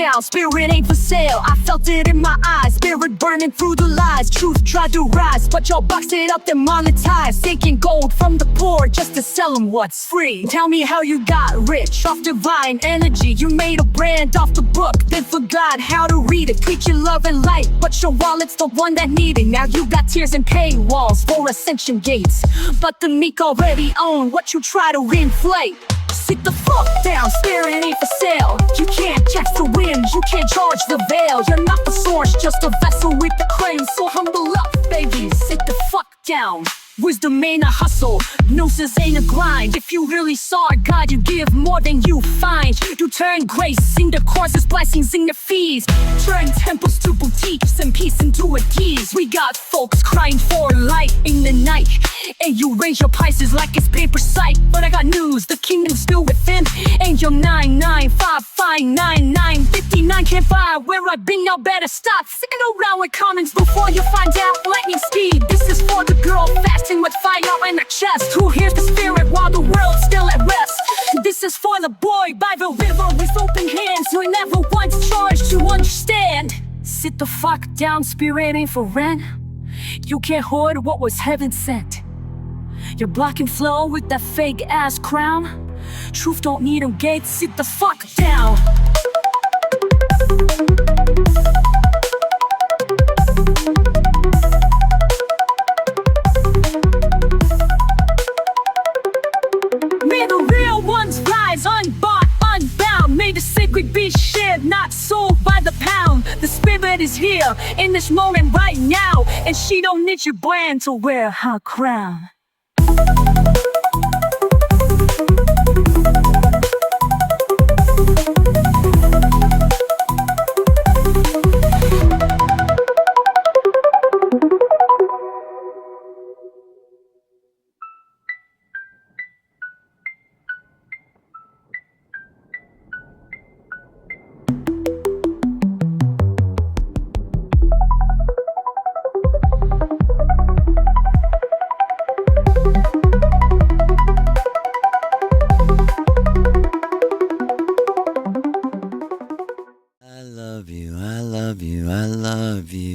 down, spirit ain't for sale. I felt it in my eyes, spirit burning through the lies. Truth tried to rise, but y'all boxed it up and monetized, taking gold from the poor just to sell them what's free. Tell me how you got rich off divine energy. You made a brand off the book, then forgot how to read it. Preaching love and light, but your wallet's the one that needed. Now you got tears and paywalls for ascension gates, but the meek already own what you try to inflate. Sit the fuck down, spirit ain't for sale. You can't catch the wind, you can't charge the veil. You're not the source, just a vessel with the claim. So humble up, baby, sit the fuck down. Wisdom ain't a hustle, gnosis ain't a grind. If you really saw a God, you give more than you find. You turn grace into courses, blessings into fees. Turn temples to boutiques and peace into a tease. We got folks crying for light in the night, and you raise your prices like it's paper sight. But I got news, the kingdom's still within. Angel 995599959 can't buy where I've been, y'all better stop sitting around with comments before you find out. Lightning speed, this is for the girl fasting with fire in her chest, who hears the spirit while the world's still at rest. This is for the boy by the river with open hands, who never once charged to understand. Sit the fuck down, spirit ain't for rent. You can't hoard what was heaven sent. You're blocking flow with that fake ass crown. Truth don't need them gates, sit the fuck down. May the real ones rise, unbought, unbound. May the sacred be shared, not sold by the pound. The spirit is here, in this moment right now, and she don't need your brand to wear her crown.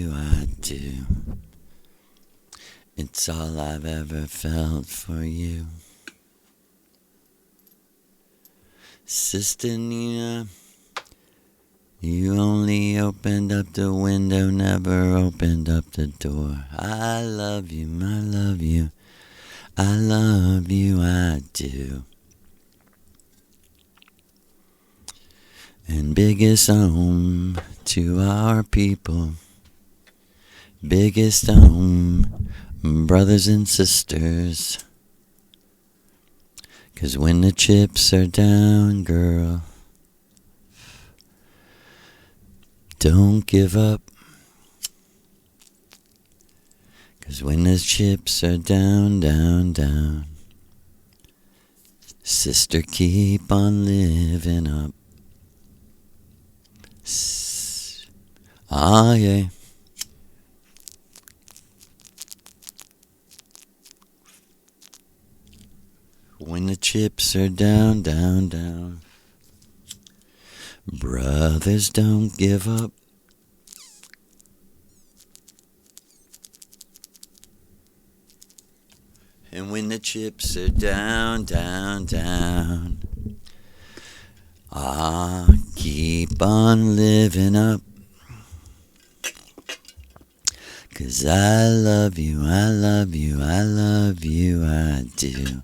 I do. It's all I've ever felt for you. Sister Nina, you only opened up the window, never opened up the door. I love you, I love you, I love you, I do. And biggest to our people, biggest brothers and sisters. 'Cause when the chips are down, girl, don't give up. 'Cause when the chips are down, down, down, sister, keep on living up. Ah, yeah. When the chips are down, down, down, brothers, don't give up. And when the chips are down, down, down, keep on living up. 'Cause I love you, I love you, I love you, I do.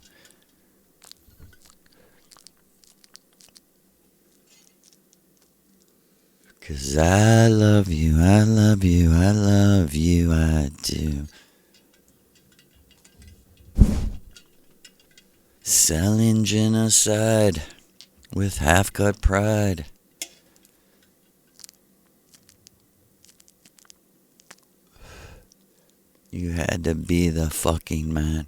'Cause I love you, I love you, I love you, I do. Selling genocide with half-cut pride. You had to be the fucking man.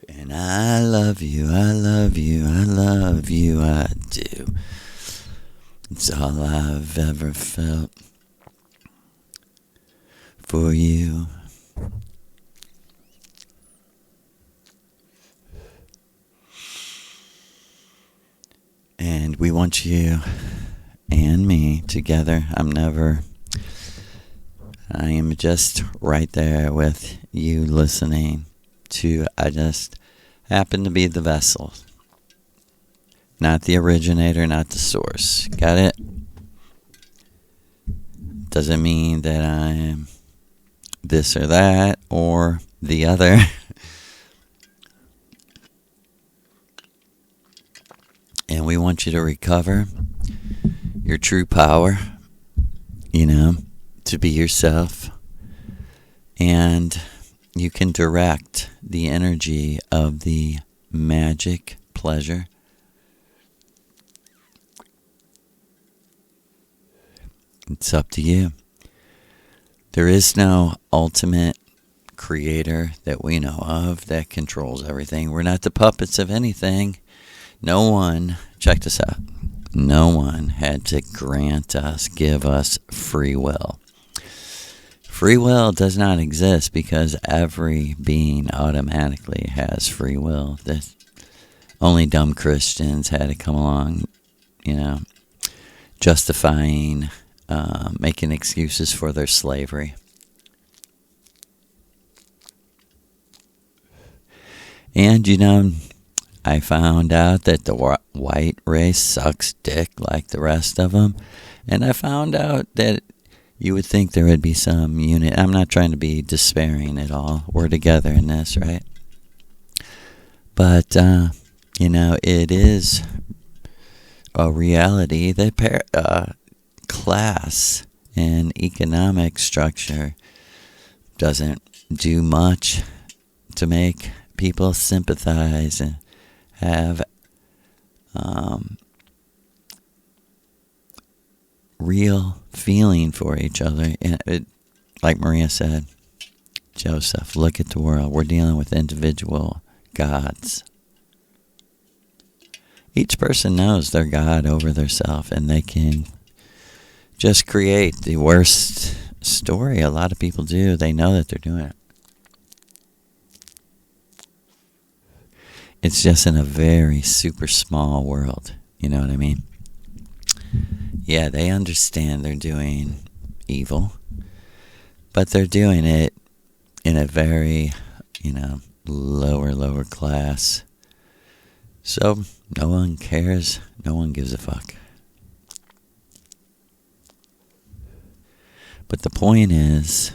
And I love you, I love you, I love you, I do. It's all I've ever felt for you. we want you and me together. I am just right there with you listening to, I just happen to be the vessel. Not the originator, not the source. Got it? Doesn't mean that I'm this or that or the other. And we want you to recover your true power, to be yourself. And you can direct the energy of the magic pleasure. It's up to you. There is no ultimate creator that we know of that controls everything. We're not the puppets of anything. No one, check this out, no one had to give us free will. Free will does not exist because every being automatically has free will. Only dumb Christians had to come along, justifying, making excuses for their slavery. And, I found out that the white race sucks dick like the rest of them. And I found out that you would think there would be some unit. I'm not trying to be despairing at all. We're together in this, right? But, it is a reality that class and economic structure doesn't do much to make people sympathize and have real feeling for each other. And like Maria said, Joseph, look at the world. We're dealing with individual gods. Each person knows their God over their self, and they can just create the worst story. A lot of people do. They know that they're doing it. It's just in a very super small world. You know what I mean? Yeah, they understand they're doing evil, but they're doing it in a very, lower class. So no one cares. No one gives a fuck. But the point is,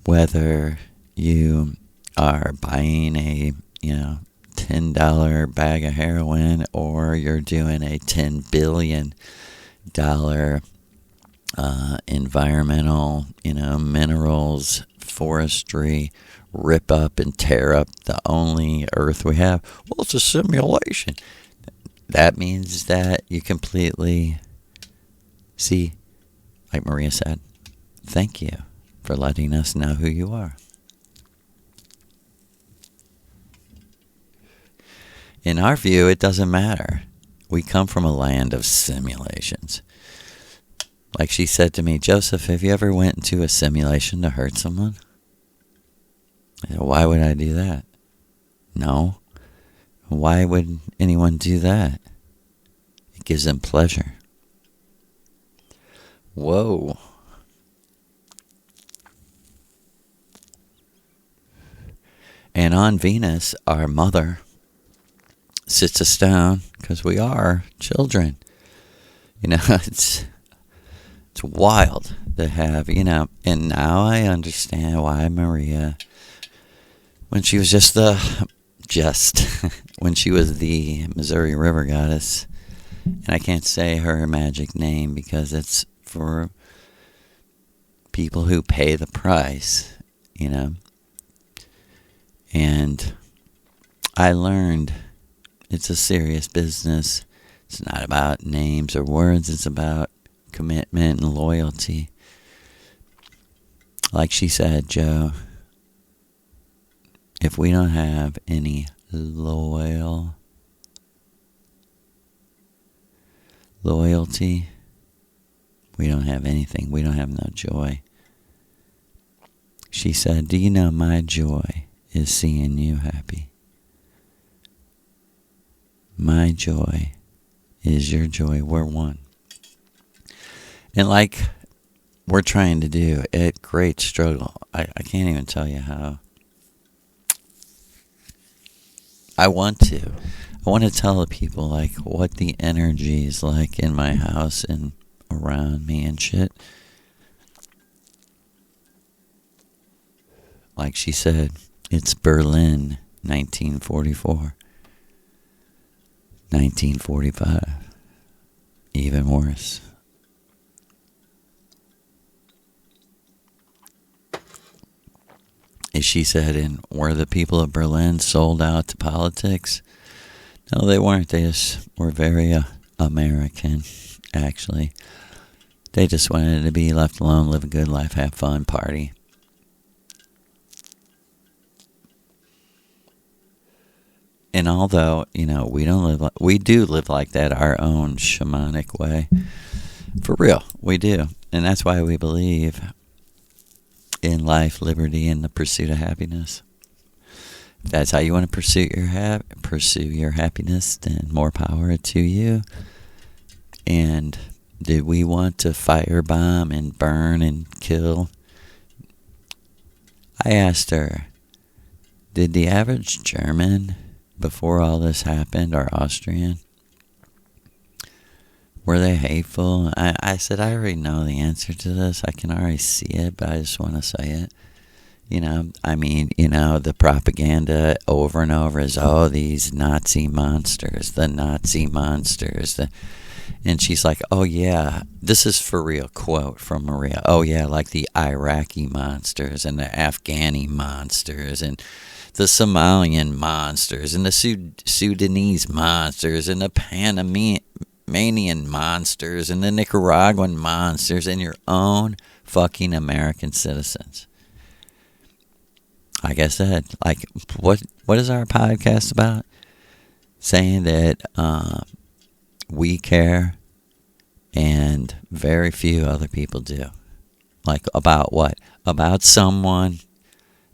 whether you are buying a $10 bag of heroin, or you're doing a $10 billion environmental, minerals, forestry, rip up and tear up the only earth we have. Well, it's a simulation. That means that you completely see, like Maria said, thank you for letting us know who you are. In our view, it doesn't matter. We come from a land of simulations. Like she said to me, Joseph, have you ever went into a simulation to hurt someone? I said, why would I do that? No. Why would anyone do that? It gives them pleasure. Whoa. And on Venus, our mother sits us down because we are children. It's wild to have, and now I understand why Maria, when she was when she was the Missouri River goddess, and I can't say her magic name because it's for people who pay the price, and I learned it's a serious business. It's not about names or words. It's about commitment and loyalty. Like she said, Joe, if we don't have any loyalty, we don't have anything. We don't have no joy. She said, do you know my joy is seeing you happy? My joy is your joy. We're one. And like we're trying to do at great struggle, I can't even tell you how. I want to tell the people like what the energy is like in my house and around me and shit. Like she said, it's Berlin, 1944. 1945. Even worse. As she said, and were the people of Berlin sold out to politics? No, they weren't. They just were very American, actually. They just wanted to be left alone, live a good life, have fun, party. And although, we do live like that our own shamanic way. For real, we do. And that's why we believe in life, liberty, and the pursuit of happiness. If that's how you want to pursue your happiness, then more power to you. And did we want to firebomb and burn and kill? I asked her, did the average German, before all this happened, or Austrian, were they hateful? I said, I already know the answer to this. I can already see it, but I just want to say it. The propaganda over and over is, these Nazi monsters, the Nazi monsters. And she's like, oh yeah, this is for real, quote from Rhea. Oh yeah, like the Iraqi monsters and the Afghani monsters and the Somalian monsters and the Sudanese monsters and the Panamanian monsters and the Nicaraguan monsters and your own fucking American citizens. Like I said, like what is our podcast about? Saying that we care and very few other people do. Like about what? About someone.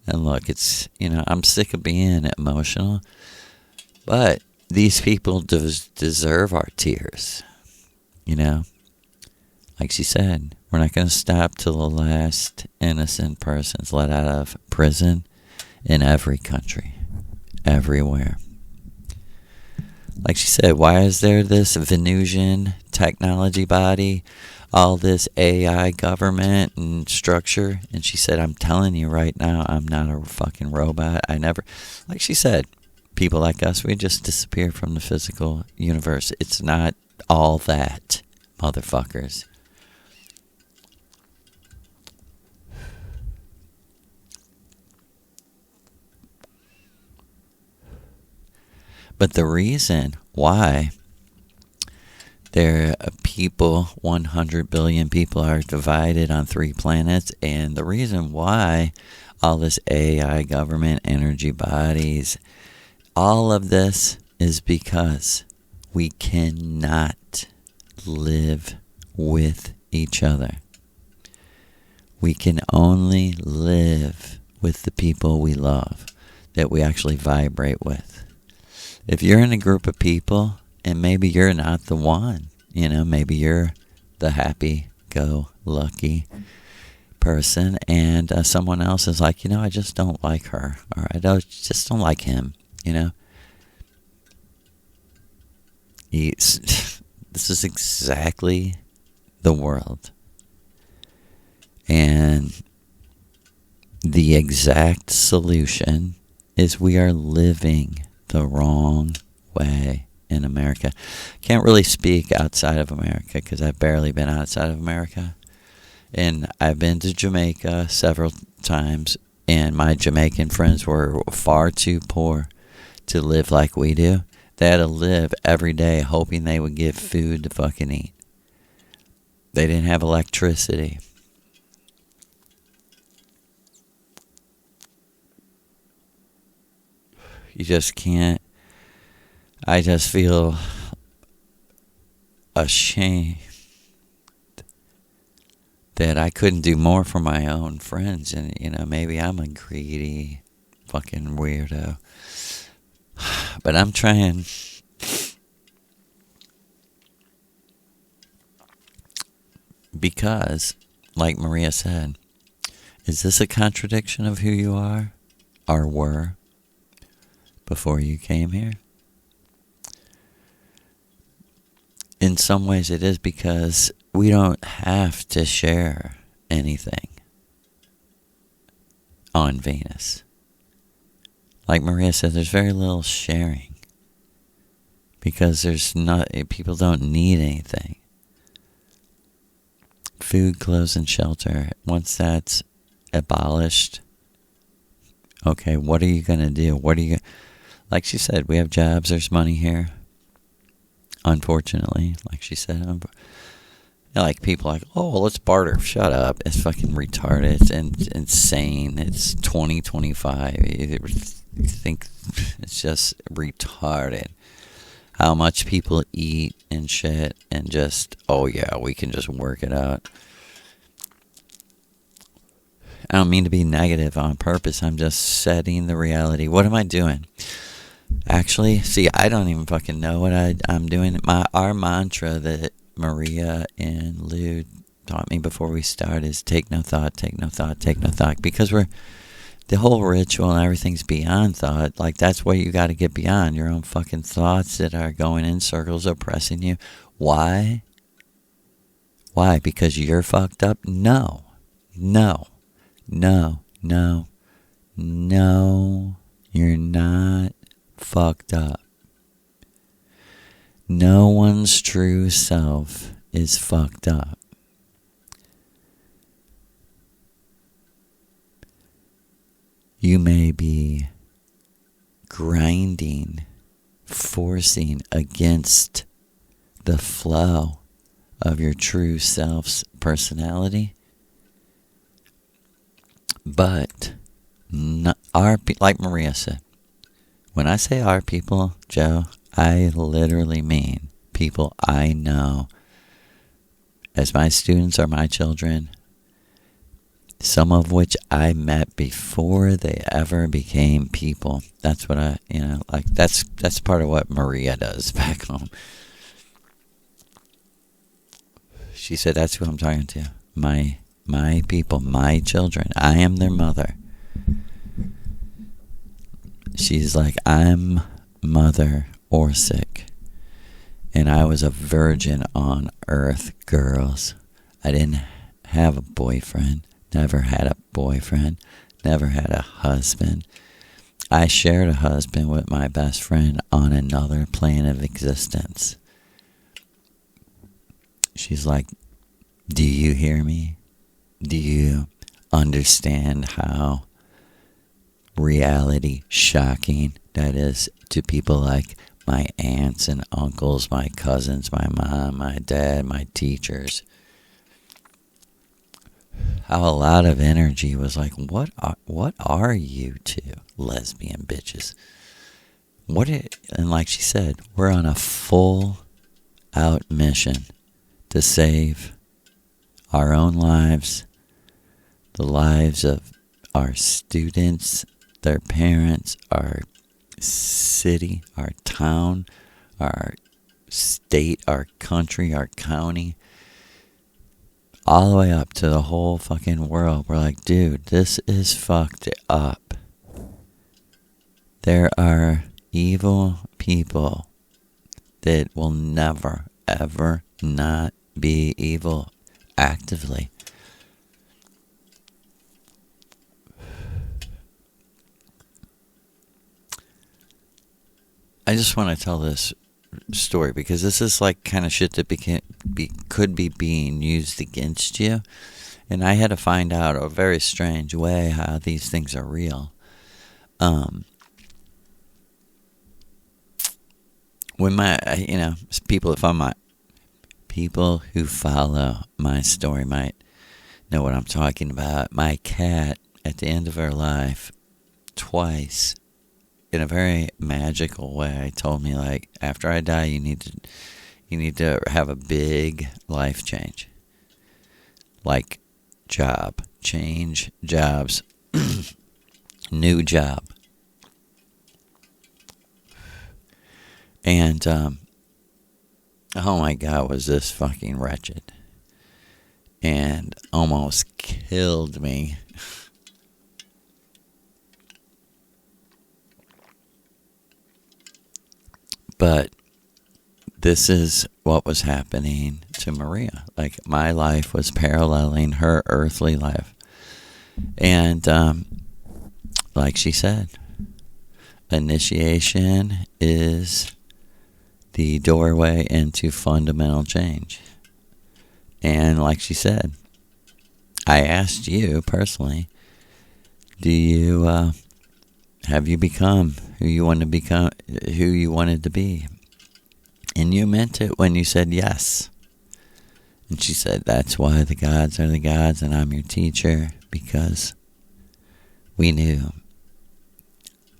And look, it's, I'm sick of being emotional, but these people deserve our tears, Like she said, we're not going to stop till the last innocent person's let out of prison in every country, everywhere. Like she said, why is there this Venusian technology body, all this AI government and structure? And she said, I'm telling you right now, I'm not a fucking robot. Like she said, people like us, we just disappear from the physical universe. It's not all that, motherfuckers. But the reason why there are people, 100 billion people are divided on 3 planets, and the reason why all this AI, government, energy bodies, all of this is because we cannot live with each other. We can only live with the people we love, that we actually vibrate with. If you're in a group of people, and maybe you're not the one, maybe you're the happy-go-lucky person, and someone else is like, I just don't like her, or just don't like him, This is exactly the world. And the exact solution is we are living the wrong way in America. Can't really speak outside of America because I've barely been outside of America. And I've been to Jamaica several times, and my Jamaican friends were far too poor to live like we do. They had to live every day hoping they would get food to fucking eat. They didn't have electricity. You just can't. I just feel ashamed that I couldn't do more for my own friends. And, maybe I'm a greedy fucking weirdo. But I'm trying. Because, like Maria said, is this a contradiction of who you are or were before you came here? In some ways it is, because we don't have to share anything on Venus. Like Maria said, there's very little sharing because people don't need anything. Food, clothes, and shelter. Once that's abolished, okay, what are you going to do? Like she said, we have jobs, there's money here. Unfortunately, like she said, like people like, oh, well, let's barter. Shut up. It's fucking retarded. It's insane. It's 2025. You think it's just retarded. How much people eat and shit and just, oh yeah, we can just work it out. I don't mean to be negative on purpose. I'm just setting the reality. What am I doing? Actually, see, I don't even fucking know what I'm doing. Our mantra that Maria and Lou taught me before we start is take no thought, take no thought, take no thought. Because the whole ritual and everything's beyond thought. Like, that's what you got to get beyond. Your own fucking thoughts that are going in circles, oppressing you. Why? Why? Because you're fucked up? No. No. No. No. No. You're not fucked up. No one's true self is fucked up. You may be grinding, forcing against the flow of your true self's personality, but like Maria said, when I say our people, Joe, I literally mean people I know as my students are my children, some of which I met before they ever became people. That's what that's part of what Maria does back home. She said, that's who I'm talking to. My people, my children. I am their mother. She's like, I'm Mother Orsic, and I was a virgin on earth, girls. I didn't have a boyfriend, never had a boyfriend, never had a husband. I shared a husband with my best friend on another plane of existence. She's like, do you hear me? Do you understand how reality shocking that is to people like my aunts and uncles, my cousins, my mom, my dad, my teachers? How a lot of energy was like, what are you two lesbian bitches? And like she said, we're on a full out mission to save our own lives, the lives of our students, their parents, our city, our town, our state, our country, our county, all the way up to the whole fucking world. We're like, dude, this is fucked up. There are evil people that will never, ever not be evil actively. I just want to tell this story because this is like kind of shit that could be being used against you. And I had to find out a very strange way how these things are real. When people who follow my story might know what I'm talking about. My cat, at the end of her life, twice, in a very magical way, told me, like, after I die, you need to have a big life change. Like, change jobs, new job. And, oh my God, was this fucking wretched. and almost killed me. But this is what was happening to Maria. Like, my life was paralleling her earthly life. And like she said, initiation is the doorway into fundamental change. And like she said, I asked you personally, do you have you become who you wanted to be? And you meant it when you said yes. And she said, that's why the gods are the gods and I'm your teacher, because we knew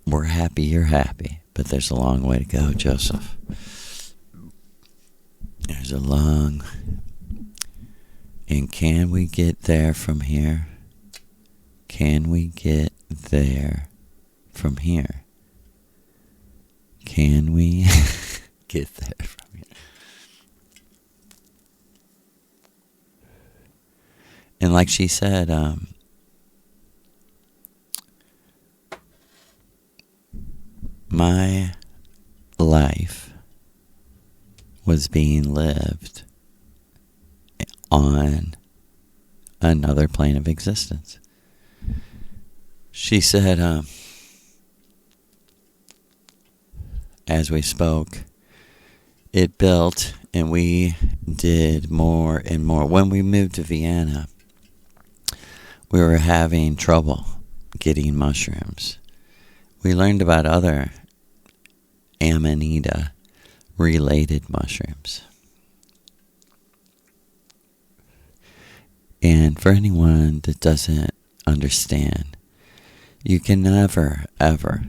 we're happy you're happy, but there's a long way to go, Joseph. There's a long... And can we get there from here? Can we get there from here? Can we get there from here? And like she said, my life was being lived on another plane of existence. She said, as we spoke, it built and we did more and more. When we moved to Vienna, we were having trouble getting mushrooms. We learned about other Amanita-related mushrooms. And for anyone that doesn't understand, you can never, ever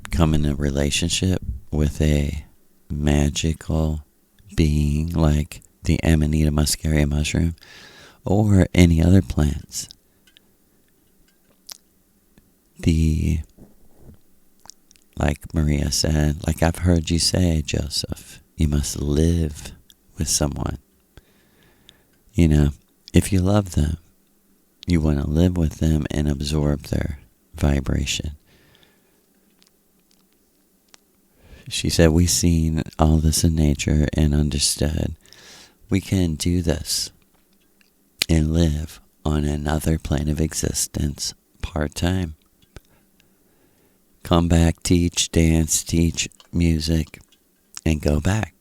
come in a relationship with a magical being like the Amanita muscaria mushroom or any other plants. Like Maria said, like I've heard you say, Joseph, you must live with someone. You know, if you love them, you want to live with them and absorb their vibration. She said, we've seen all this in nature and understood we can do this and live on another plane of existence part-time. Come back, teach, dance, teach music, and go back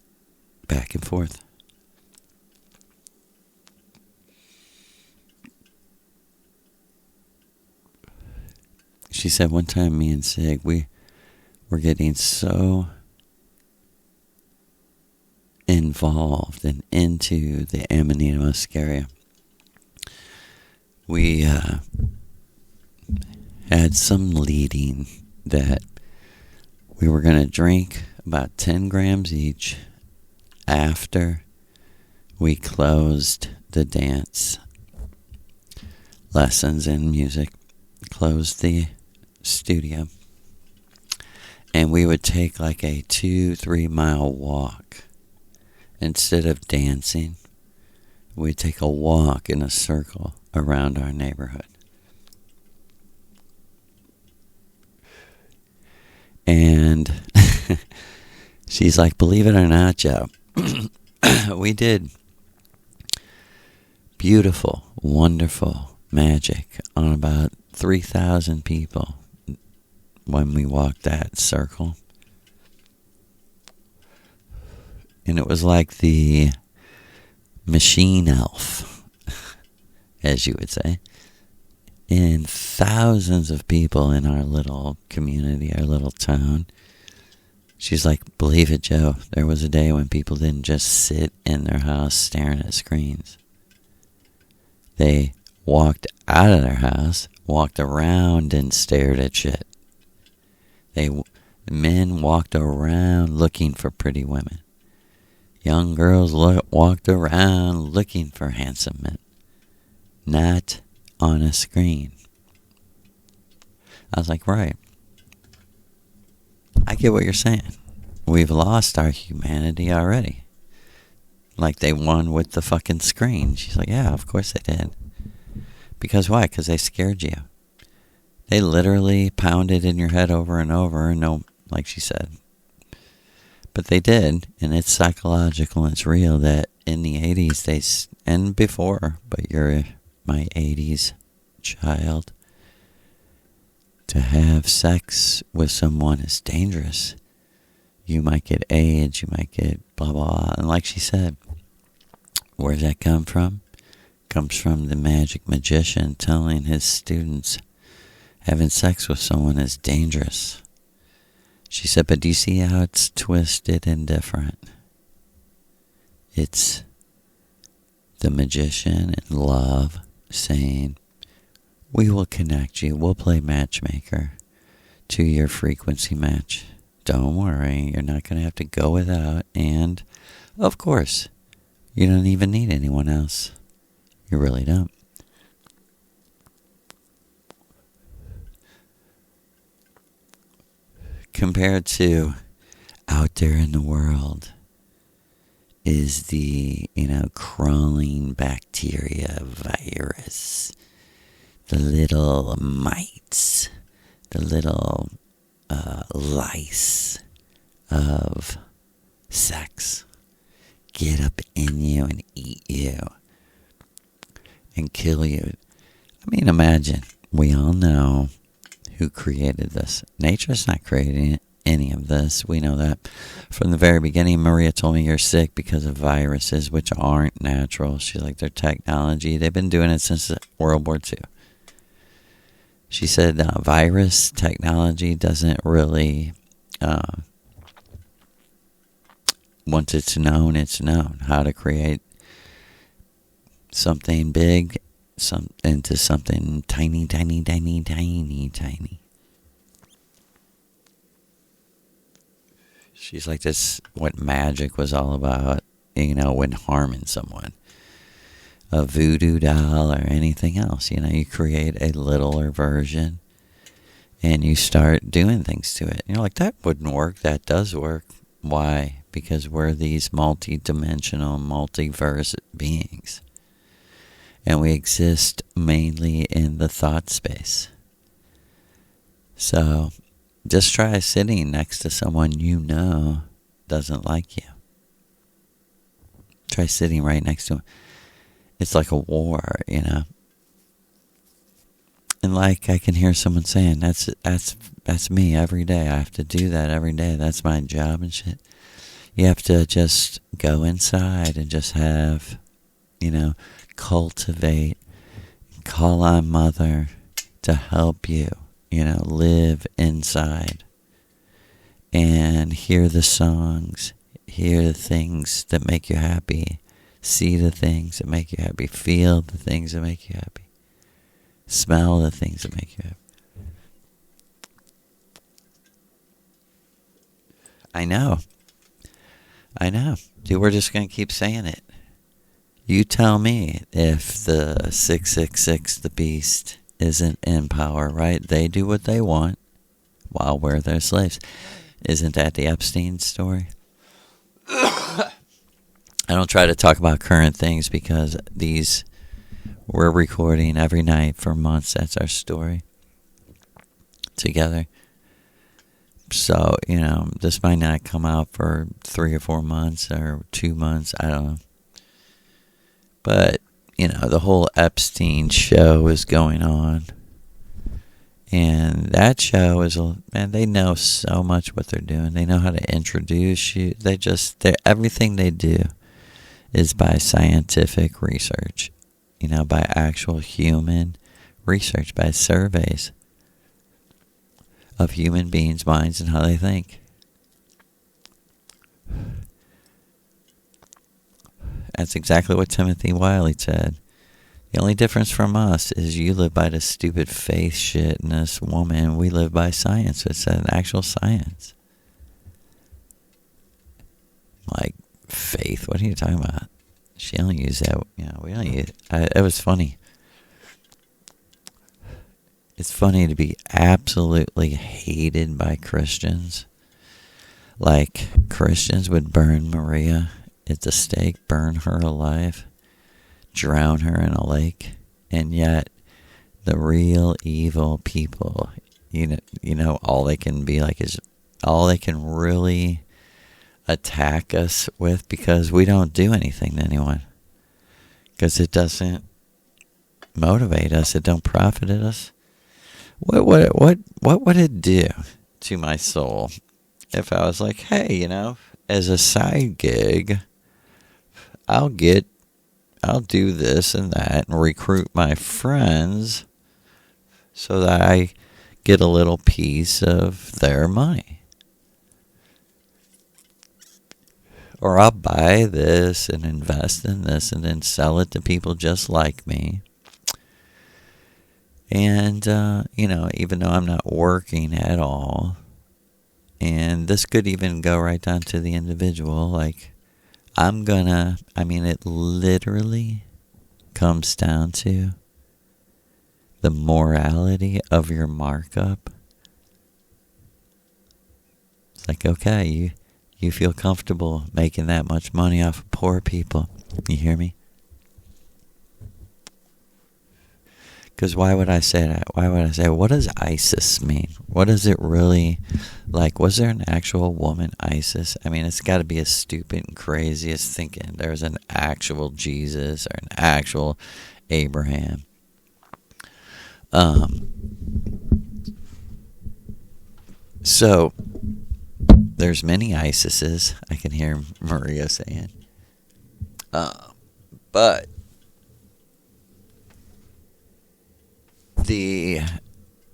and forth. She said one time, me and Sig, we were getting so involved and into the Amanita muscaria. We had some leading that we were going to drink about 10 grams each after we closed the dance lessons and music, closed the studio, and we would take like a 2-3 mile walk. Instead of dancing, we'd take a walk in a circle around our neighborhood. And she's like, believe it or not, Joe, we did beautiful, wonderful magic on about 3,000 people when we walked that circle. And it was like the machine elf, as you would say. And thousands of people in our little community, our little town. She's like, believe it, Joe, there was a day when people didn't just sit in their house staring at screens. They walked out of their house, walked around and stared at shit. Men walked around looking for pretty women. Young girls walked around looking for handsome men. Not on a screen. I was like, right. I get what you're saying. We've lost our humanity already. Like they won with the fucking screen. She's like, yeah, of course they did. Because why? Because they scared you. They literally pounded in your head over and over. No, like she said. But they did. And it's psychological and it's real that in the 80s, and before, but you're my 80s child, to have sex with someone is dangerous. You might get AIDS, you might get blah, blah, blah. And like she said, where does that come from? Comes from the magic magician telling his students having sex with someone is dangerous. She said, but do you see how it's twisted and different? It's the magician in love saying, we will connect you, we'll play matchmaker to your frequency match. Don't worry, you're not going to have to go without. And, of course, you don't even need anyone else. You really don't. Compared to out there in the world is the, crawling bacteria virus. The little mites. The little lice of sex get up in you and eat you and kill you. I mean, imagine, we all know who created this. Nature's not creating any of this. We know that from the very beginning. Maria told me you're sick because of viruses, which aren't natural. She's like, they're technology. They've been doing it since World War II. She said virus technology doesn't really, once it's known, how to create something big into something tiny, tiny, tiny, tiny, tiny. She's like, this, what magic was all about, when harming someone. A voodoo doll or anything else. You create a littler version and you start doing things to it. You're like, that wouldn't work. That does work. Why? Because we're these multi-dimensional, multiverse beings. And we exist mainly in the thought space. So just try sitting next to someone doesn't like you. Try sitting right next to him. It's like a war, And like I can hear someone saying, that's me every day. I have to do that every day. That's my job and shit. You have to just go inside and just have, cultivate, call on Mother to help you, live inside and hear the songs, hear the things that make you happy. See the things that make you happy. Feel the things that make you happy. Smell the things that make you happy. I know. Dude, we're just going to keep saying it. You tell me if the 666, the beast, isn't in power, right? They do what they want while we're their slaves. Isn't that the Epstein story? I don't try to talk about current things because we're recording every night for months. That's our story together. So, this might not come out for 3 or 4 months or 2 months. I don't know. But, the whole Epstein show is going on. And that show is, man, they know so much what they're doing. They know how to introduce you. Everything they do is by scientific research, by actual human research, by surveys of human beings' minds and how they think. That's exactly what Timothy Wiley said. The only difference from us is you live by the stupid faith shit and this woman, we live by science. It's an actual science. Like, faith, what are you talking about? She don't use that, we don't use it. It was funny. It's funny to be absolutely hated by Christians. Like, Christians would burn Maria at the stake, burn her alive, drown her in a lake, and yet the real evil people, all they can be like is all they can really attack us with, because we don't do anything to anyone, because it doesn't motivate us, it don't profit us. What would it do to my soul if I was like, hey, as a side gig, I'll do this and that and recruit my friends so that I get a little piece of their money. Or I'll buy this and invest in this and then sell it to people just like me. And, even though I'm not working at all, and this could even go right down to the individual, like, it literally comes down to the morality of your markup. It's like, okay, you feel comfortable making that much money off of poor people. You hear me? Because why would I say that? Why would I say, what does ISIS mean? What is it really like? Was there an actual woman, ISIS? It's got to be as stupid and crazy as thinking there's an actual Jesus or an actual Abraham. So, there's many ISISes, I can hear Maria saying. But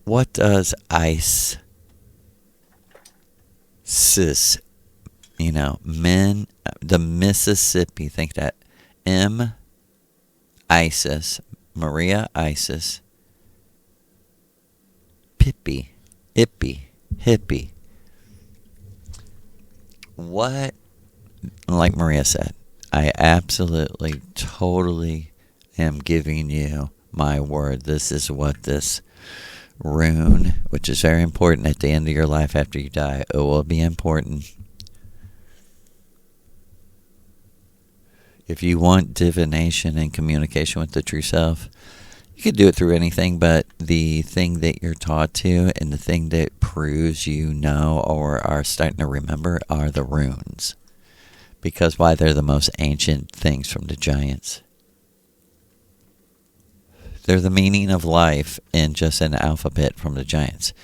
what does ISIS, men, the Mississippi, think that ISIS, Maria ISIS, Pippi, hippie. What, like Maria said, I absolutely, totally am giving you my word. This is what this rune, which is very important at the end of your life after you die, it will be important. If you want divination and communication with the true self, you could do it through anything, but the thing that you're taught to and the thing that proves you know or are starting to remember are the runes. Because why? They're the most ancient things from the giants. They're the meaning of life in just an alphabet from the giants.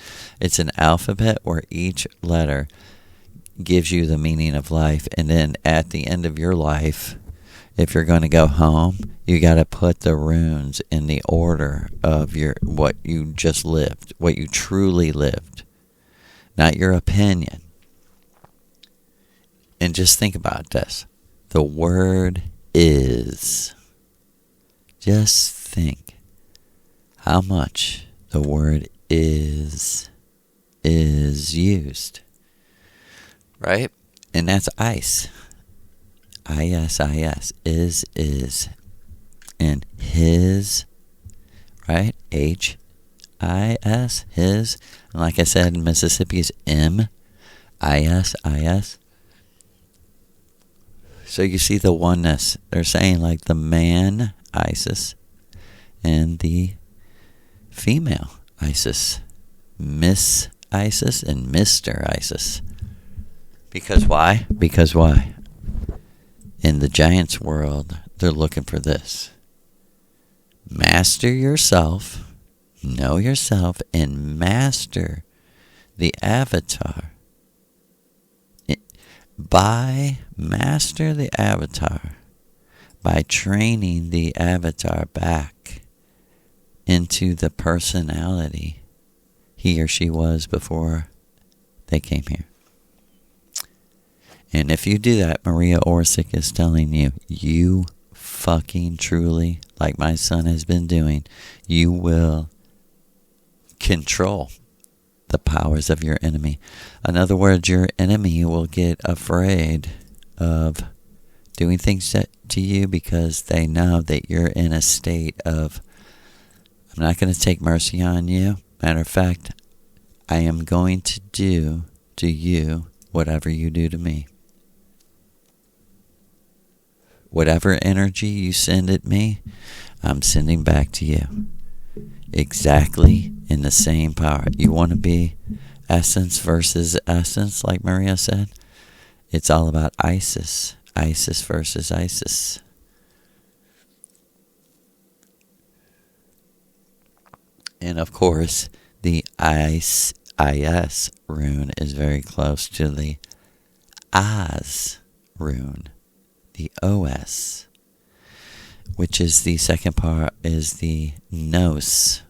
It's an alphabet where each letter gives you the meaning of life, and then at the end of your life, if you're going to go home, you got to put the runes in the order of what you just lived, what you truly lived, not your opinion. And just think about this. The word is. Just think how much the word is used. Right? And that's ice. I-S-I-S. Is. And his, right? H-I-S. His. And like I said, in Mississippi is M-I-S-I-S. So you see the oneness. They're saying like the man, Isis, and the female, Isis. Miss Isis and Mr. Isis. Because why? Because why? In the giants' world, they're looking for this. Master yourself, know yourself, and master the avatar. Master the avatar by training the avatar back into the personality he or she was before they came here. And if you do that, Maria Orsic is telling you, you fucking truly, like my son has been doing, you will control the powers of your enemy. In other words, your enemy will get afraid of doing things to you because they know that you're in a state of, I'm not going to take mercy on you. Matter of fact, I am going to do to you whatever you do to me. whatever energy you send at me, I'm sending back to you. Exactly in the same power. You want to be essence versus essence, like Maria said? It's all about Isis. Isis versus Isis. And of course, the IS rune is very close to the Oz rune, the OS, which is the second part is the Nos,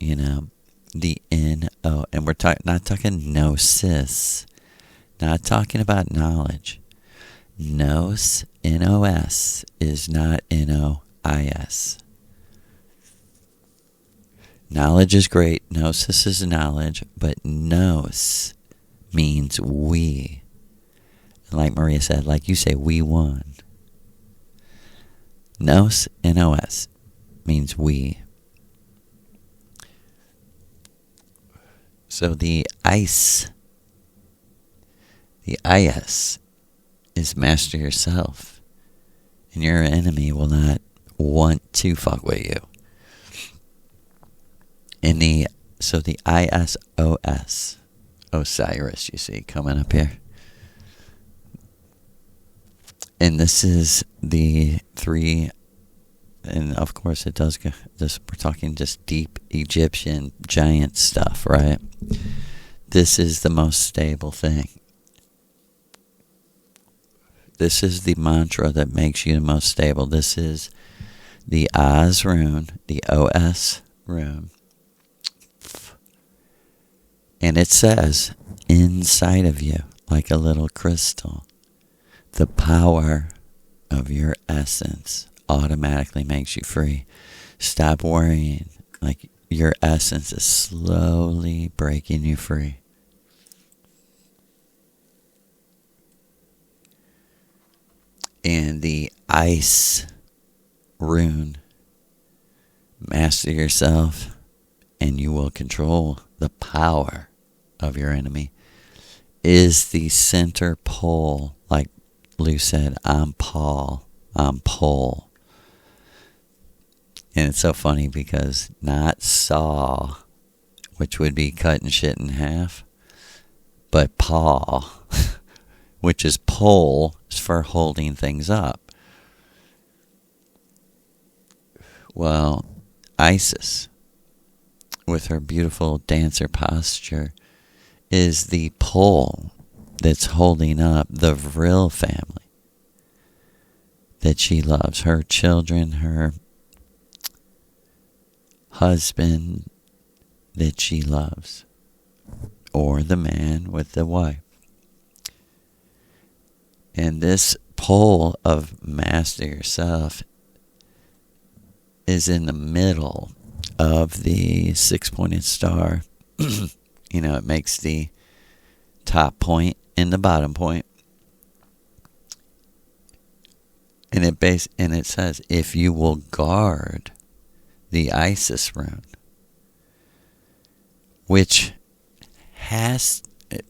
the N-O. And we're not talking Gnosis, not talking about knowledge. Nos, N-O-S, is not N-O-I-S. Knowledge is great. Gnosis is knowledge, but Nos means we. And like Maria said, like you say, we won. Nos, N-O-S, means we. So the IS is master yourself. And your enemy will not want to fuck with you. And the ISOS, Osiris, you see, coming up here. And this is the three, and of course it does go, we're talking just deep Egyptian giant stuff, right? This is the most stable thing. This is the mantra that makes you the most stable. This is the Oz rune, the OS rune. And it says, inside of you, like a little crystal, the power of your essence automatically makes you free. Stop worrying. Like your essence is slowly breaking you free. And the ice rune, master yourself, and you will control the power of your enemy, is the center pole. Like Lou said, I'm Paul, I'm pole. And it's so funny because not saw, which would be cutting shit in half, but paw, which is pole, is for holding things up. Well, Isis, with her beautiful dancer posture, is the pole that's holding up the Vril family that she loves. Her children, her husband that she loves, or the man with the wife. And this pole of master yourself is in the middle of the six-pointed star. It makes the top point and the bottom point. And it says, if you will guard the Isis rune, which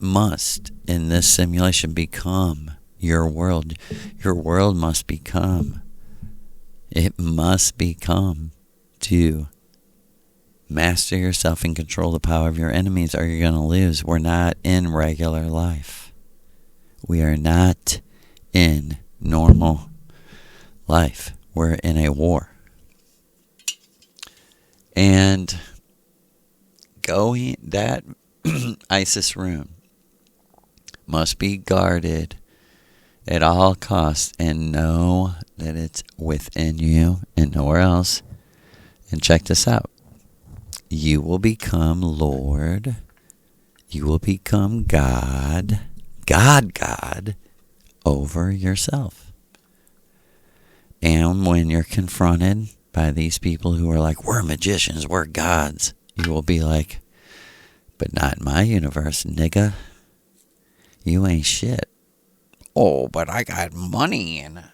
must in this simulation become your world. Your world must become. It must become to master yourself and control the power of your enemies, or you're going to lose. We're not in regular life. We are not in normal life. We're in a war. And that Isis rune must be guarded at all costs, and know that it's within you and nowhere else. And check this out. You will become Lord. You will become God over yourself. And when you're confronted by these people who are like, we're magicians, we're gods, you will be like, but not in my universe, nigga. You ain't shit. Oh, but I got money and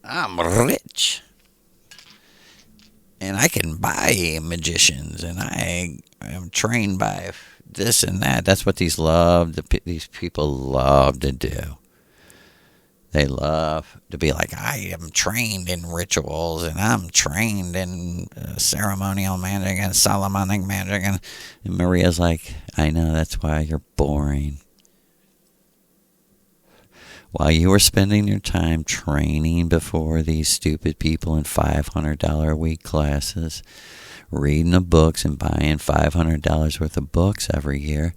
I'm rich. And I can buy magicians, and I am trained by this and that. That's what these people love to do. They love to be like, I am trained in rituals and I'm trained in ceremonial magic and Solomonic magic. And Maria's like, I know, that's why you're boring. While you were spending your time training before these stupid people in $500 a week classes, reading the books and buying $500 worth of books every year,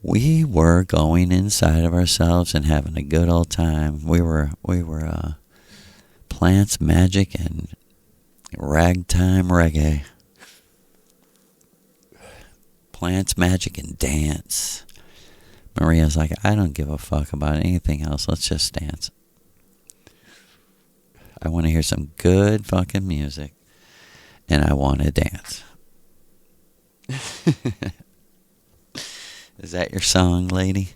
we were going inside of ourselves and having a good old time. We were plants, magic, and ragtime reggae. Plants, magic, and dance. Maria's like, I don't give a fuck about anything else. Let's just dance. I want to hear some good fucking music. And I want to dance. Is that your song, lady?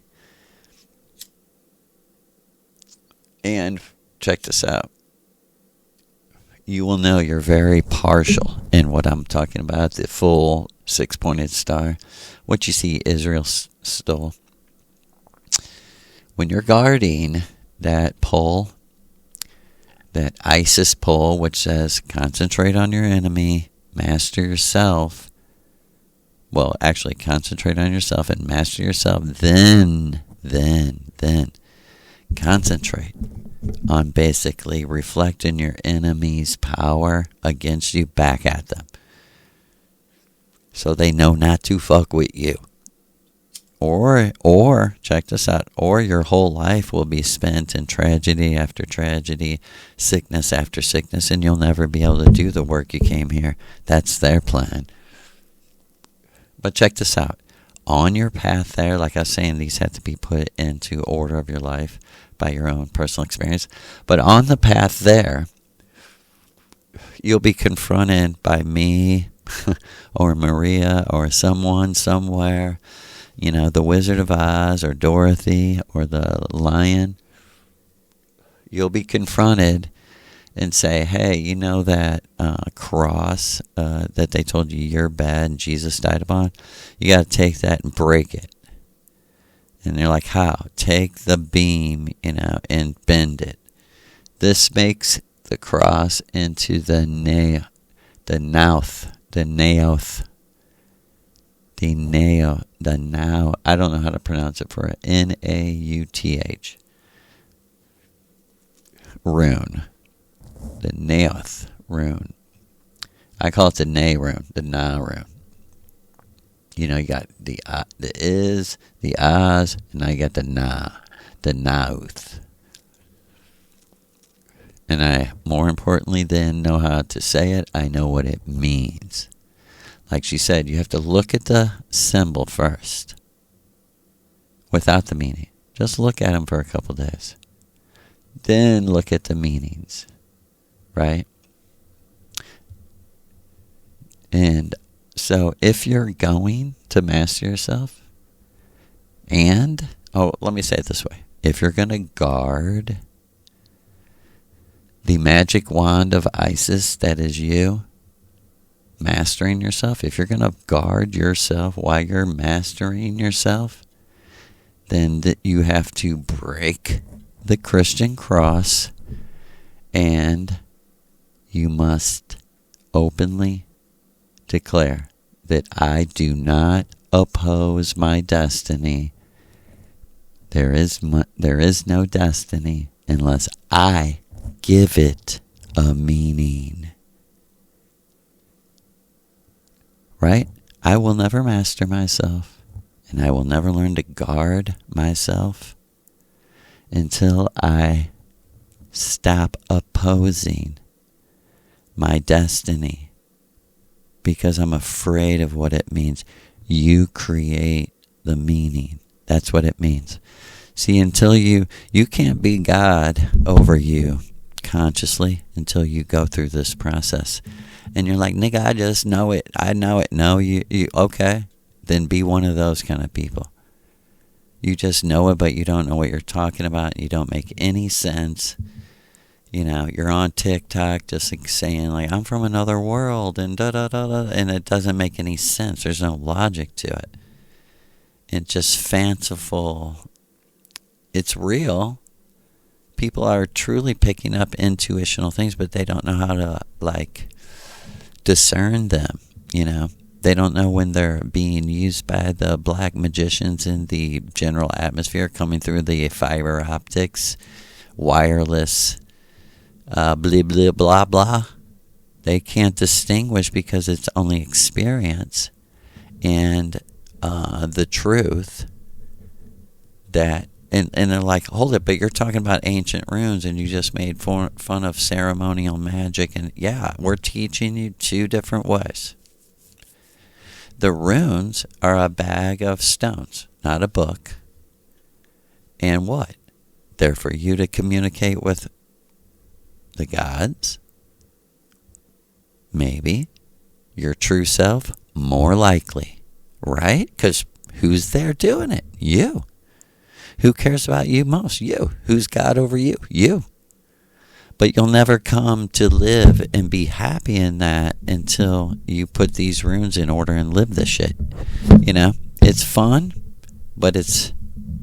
And check this out. You will know you're very partial in what I'm talking about. The full 6-pointed star. What you see Israel stole. When you're guarding that pole, that ISIS pole, which says concentrate on your enemy, master yourself. Well, actually, concentrate on yourself and master yourself. Then concentrate on basically reflecting your enemy's power against you back at them. So they know not to fuck with you. Or, check this out, or your whole life will be spent in tragedy after tragedy, sickness after sickness, and you'll never be able to do the work you came here. That's their plan. But check this out. On your path there, like I was saying, these have to be put into order of your life by your own personal experience. But on the path there, you'll be confronted by me or Maria or someone somewhere, you know, the Wizard of Oz or Dorothy or the lion. You'll be confronted and say, hey, you know that cross that they told you you're bad and Jesus died upon? You got to take that and break it. And they're like, how? Take the beam, and bend it. This makes the cross into the naoth. I don't know how to pronounce it for it. Nauth. Rune. The Naoth rune. I call it the Na rune, the Na rune. You know, you got the is, the Oz, and now you got the Na, the Nauth. And I, more importantly than know how to say it, I know what it means. Like she said, you have to look at the symbol first, without the meaning. Just look at them for a couple days. Then look at the meanings. Right? And so if you're going to master yourself, let me say it this way. If you're going to guard the magic wand of Isis that is you, mastering yourself, if you're going to guard yourself while you're mastering yourself, then you have to break the Christian cross, and you must openly declare that I do not oppose my destiny. There is no destiny unless I give it a meaning. Right? I will never master myself, and I will never learn to guard myself until I stop opposing my destiny, because I'm afraid of what it means. You create the meaning. That's what it means. See, until you can't be God over you consciously until you go through this process. And you're like, nigga, I just know it. I know it. No, you okay. Then be one of those kind of people. You just know it, but you don't know what you're talking about. You don't make any sense. You know, you're on TikTok just like saying, like, I'm from another world and da-da-da-da, and it doesn't make any sense. There's no logic to it. It's just fanciful. It's real, people are truly picking up intuitional things, but they don't know how to, like, discern them, you know. They don't know when they're being used by the black magicians in the general atmosphere coming through the fiber optics, wireless, blah, blah, blah, blah. They can't distinguish because it's only experience and the truth that, and they're like, hold it, but you're talking about ancient runes and you just made fun of ceremonial magic. And yeah, we're teaching you two different ways. The runes are a bag of stones, not a book. And what? They're for you to communicate with the gods. Maybe. Your true self. More likely. Right? Because who's there doing it? You. Who cares about you most? You. Who's God over you? You. But you'll never come to live and be happy in that until you put these runes in order and live this shit. You know? It's fun, but it's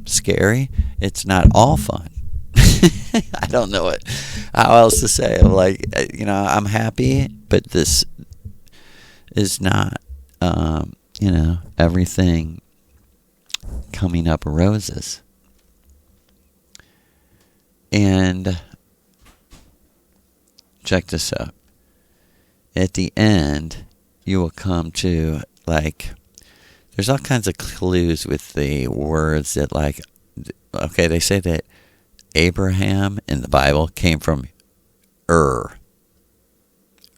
scary. It's not all fun. I don't know how else to say it. Like, you know, I'm happy, but this is not, you know, everything coming up roses. And check this out. At the end, you will come to, like, there's all kinds of clues with the words that, like, okay, they say that Abraham in the Bible came from Ur.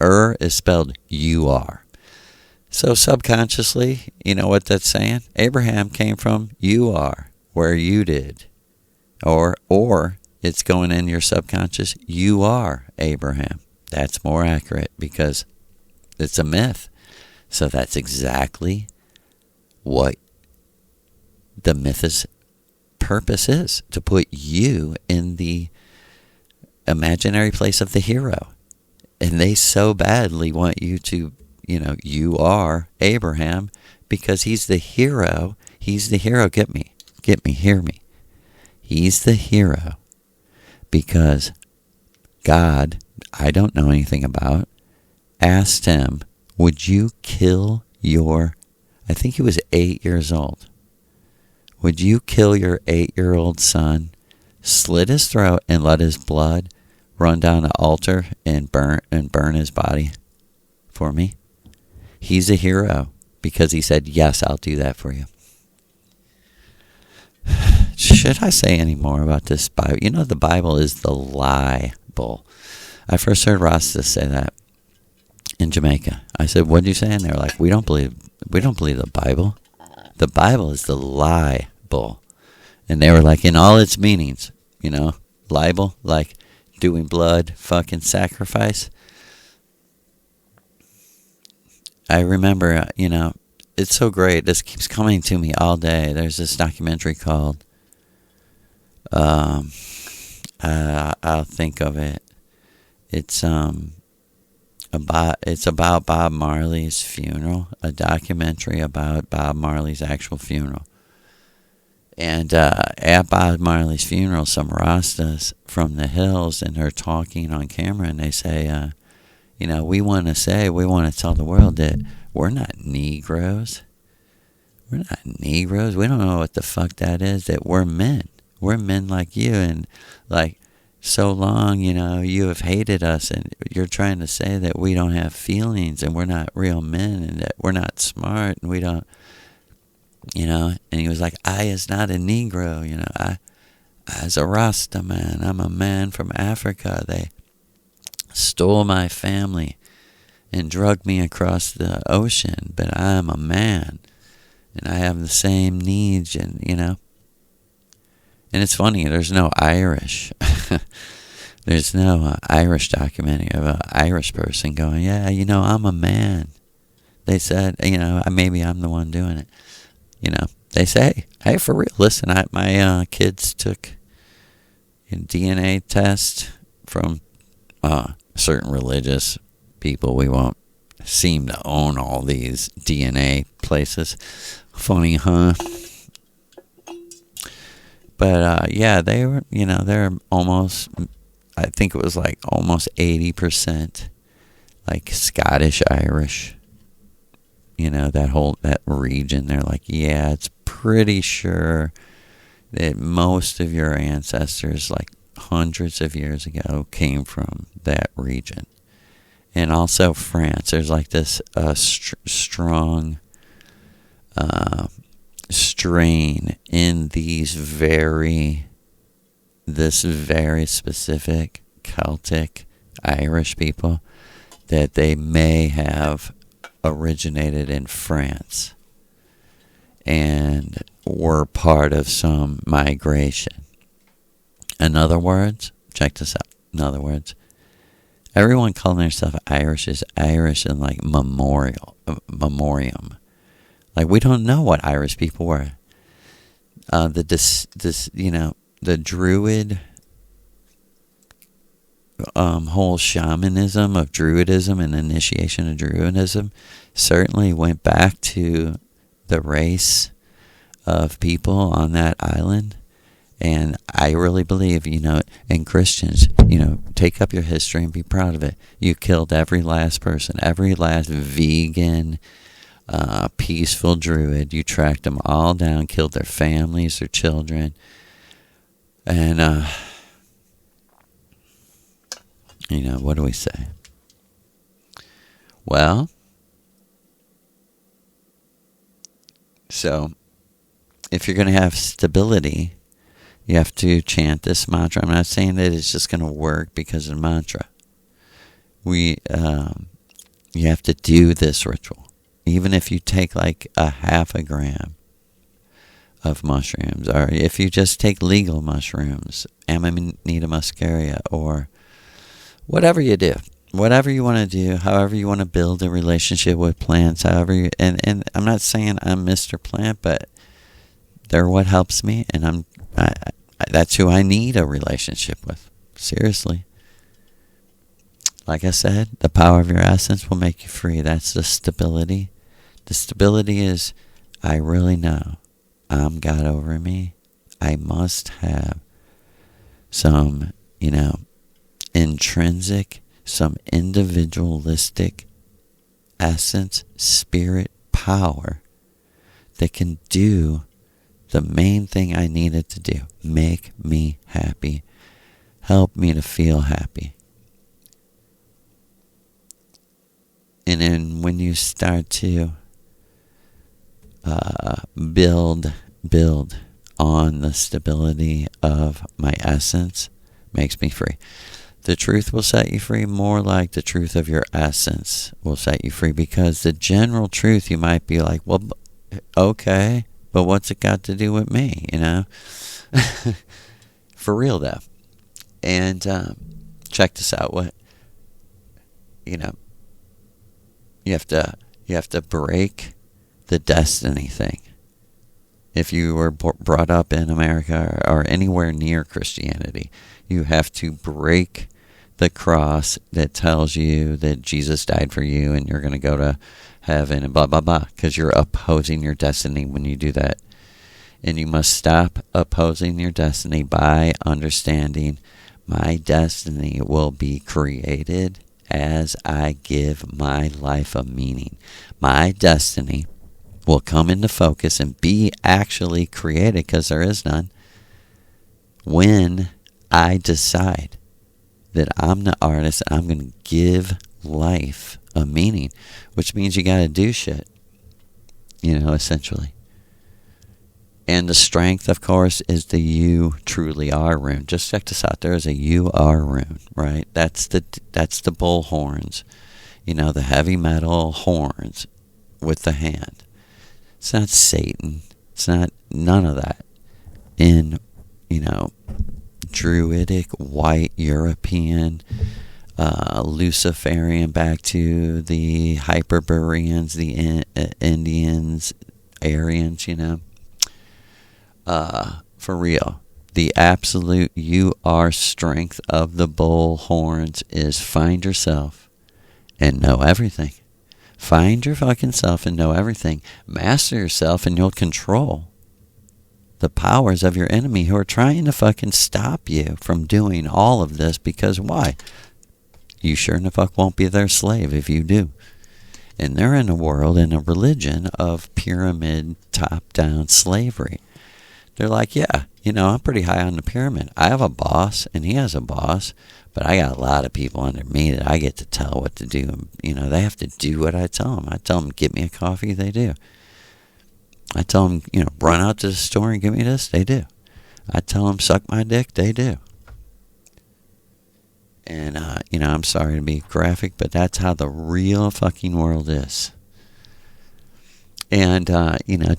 Ur is spelled U-R. So subconsciously, you know what that's saying? Abraham came from U-R, where you did. Or it's going in your subconscious, you are Abraham. That's more accurate because it's a myth. So that's exactly what the myth's purpose is, to put you in the imaginary place of the hero. And they so badly want you to, you know, you are Abraham because he's the hero. He's the hero. Get me, hear me. He's the hero because God, I don't know anything about, asked him, would you kill your, I think he was 8 years old. Would you kill your 8-year-old son, slit his throat, and let his blood run down the altar and burn his body for me? He's a hero because he said, yes, I'll do that for you. Should I say any more about this Bible? You know, the Bible is the lie-bull. I first heard Rasta say that in Jamaica. I said, what did you say? And they were like, we don't believe the Bible. The Bible is the lie-bull. And they were like, in all its meanings, you know, libel, like doing blood, fucking sacrifice. I remember, you know, it's so great. This keeps coming to me all day. There's this documentary called, I'll think of it. It's about Bob Marley's funeral, a documentary about Bob Marley's actual funeral. And at Bob Marley's funeral, some Rastas from the hills, and they're talking on camera, and they say, you know, we want to tell the world that we're not Negroes. We're not Negroes. We don't know what the fuck that is, that we're men. We're men like you, and like, so long, you know, you have hated us, and you're trying to say that we don't have feelings, and we're not real men, and that we're not smart, and we don't, you know. And he was like, I is not a Negro, you know. I is a Rasta man. I'm a man from Africa. They stole my family and drugged me across the ocean, but I am a man, and I have the same needs, and, you know. And it's funny, there's no Irish. There's no Irish documentary of an Irish person going, yeah, you know, I'm a man. They said, you know, maybe I'm the one doing it. You know, they say, hey, for real, listen, my kids took a DNA test from certain religious people. We won't seem to own all these DNA places. Funny, huh? But yeah, they were, they're almost, I think it was like almost 80% like Scottish Irish. That region. They're like, yeah, it's pretty sure that most of your ancestors, like hundreds of years ago, came from that region. And also France. There's like this strong strain in this very specific Celtic Irish people that they may have originated in France and were part of some migration. In other words, check this out. In other words, everyone calling themselves Irish is Irish in like memoriam. Like, we don't know what Irish people were. The Druid whole shamanism of Druidism and initiation of Druidism certainly went back to the race of people on that island. And I really believe, and Christians, take up your history and be proud of it. You killed every last person, every last vegan, peaceful Druid. You tracked them all down, killed their families, their children. And, what do we say? Well, so if you're going to have stability, you have to chant this mantra. I'm not saying that it's just going to work because of the mantra. You have to do this ritual. Even if you take like a half a gram of mushrooms, or if you just take legal mushrooms, Amanita muscaria, or whatever you do, whatever you want to do, however you want to build a relationship with plants, and I'm not saying I'm Mr. Plant, but they're what helps me, and that's who I need a relationship with. Seriously. Like I said, the power of your essence will make you free. That's the stability. The stability is, I really know I'm God over me. I must have some, intrinsic, some individualistic essence, spirit, power that can do the main thing I needed to do. Make me happy. Help me to feel happy. And then when you start to build on the stability of my essence, makes me free. The truth will set you free, more like the truth of your essence will set you free, because the general truth you might be like, well, okay, but what's it got to do with me, For real though. And check this out. You have to break the destiny thing. If you were brought up in America or anywhere near Christianity, you have to break the cross that tells you that Jesus died for you and you're going to go to heaven and blah, blah, blah, because you're opposing your destiny when you do that. And you must stop opposing your destiny by understanding my destiny will be created as I give my life a meaning. My destiny will come into focus and be actually created, because there is none, when I decide that I'm the artist and I'm going to give life a meaning, which means you got to do shit, essentially. And the strength, of course, is the You Truly Are rune. Just check this out. There is a You Are rune, right? That's the bull horns, the heavy metal horns with the hand. It's not Satan. It's not none of that. In, Druidic, white, European, Luciferian, back to the Hyperboreans, the Indians, Aryans, for real. The absolute You Are strength of the bull horns is find yourself and know everything. Find your fucking self and know everything. Master yourself and you'll control the powers of your enemy who are trying to fucking stop you from doing all of this, because why? You sure in the fuck won't be their slave if you do. And they're in a world, in a religion of pyramid, top-down slavery. They're like, yeah, I'm pretty high on the pyramid. I have a boss, and he has a boss, but I got a lot of people under me that I get to tell what to do. They have to do what I tell them. I tell them, get me a coffee, they do. I tell them, run out to the store and give me this, they do. I tell them, suck my dick, they do. And, I'm sorry to be graphic, but that's how the real fucking world is. And,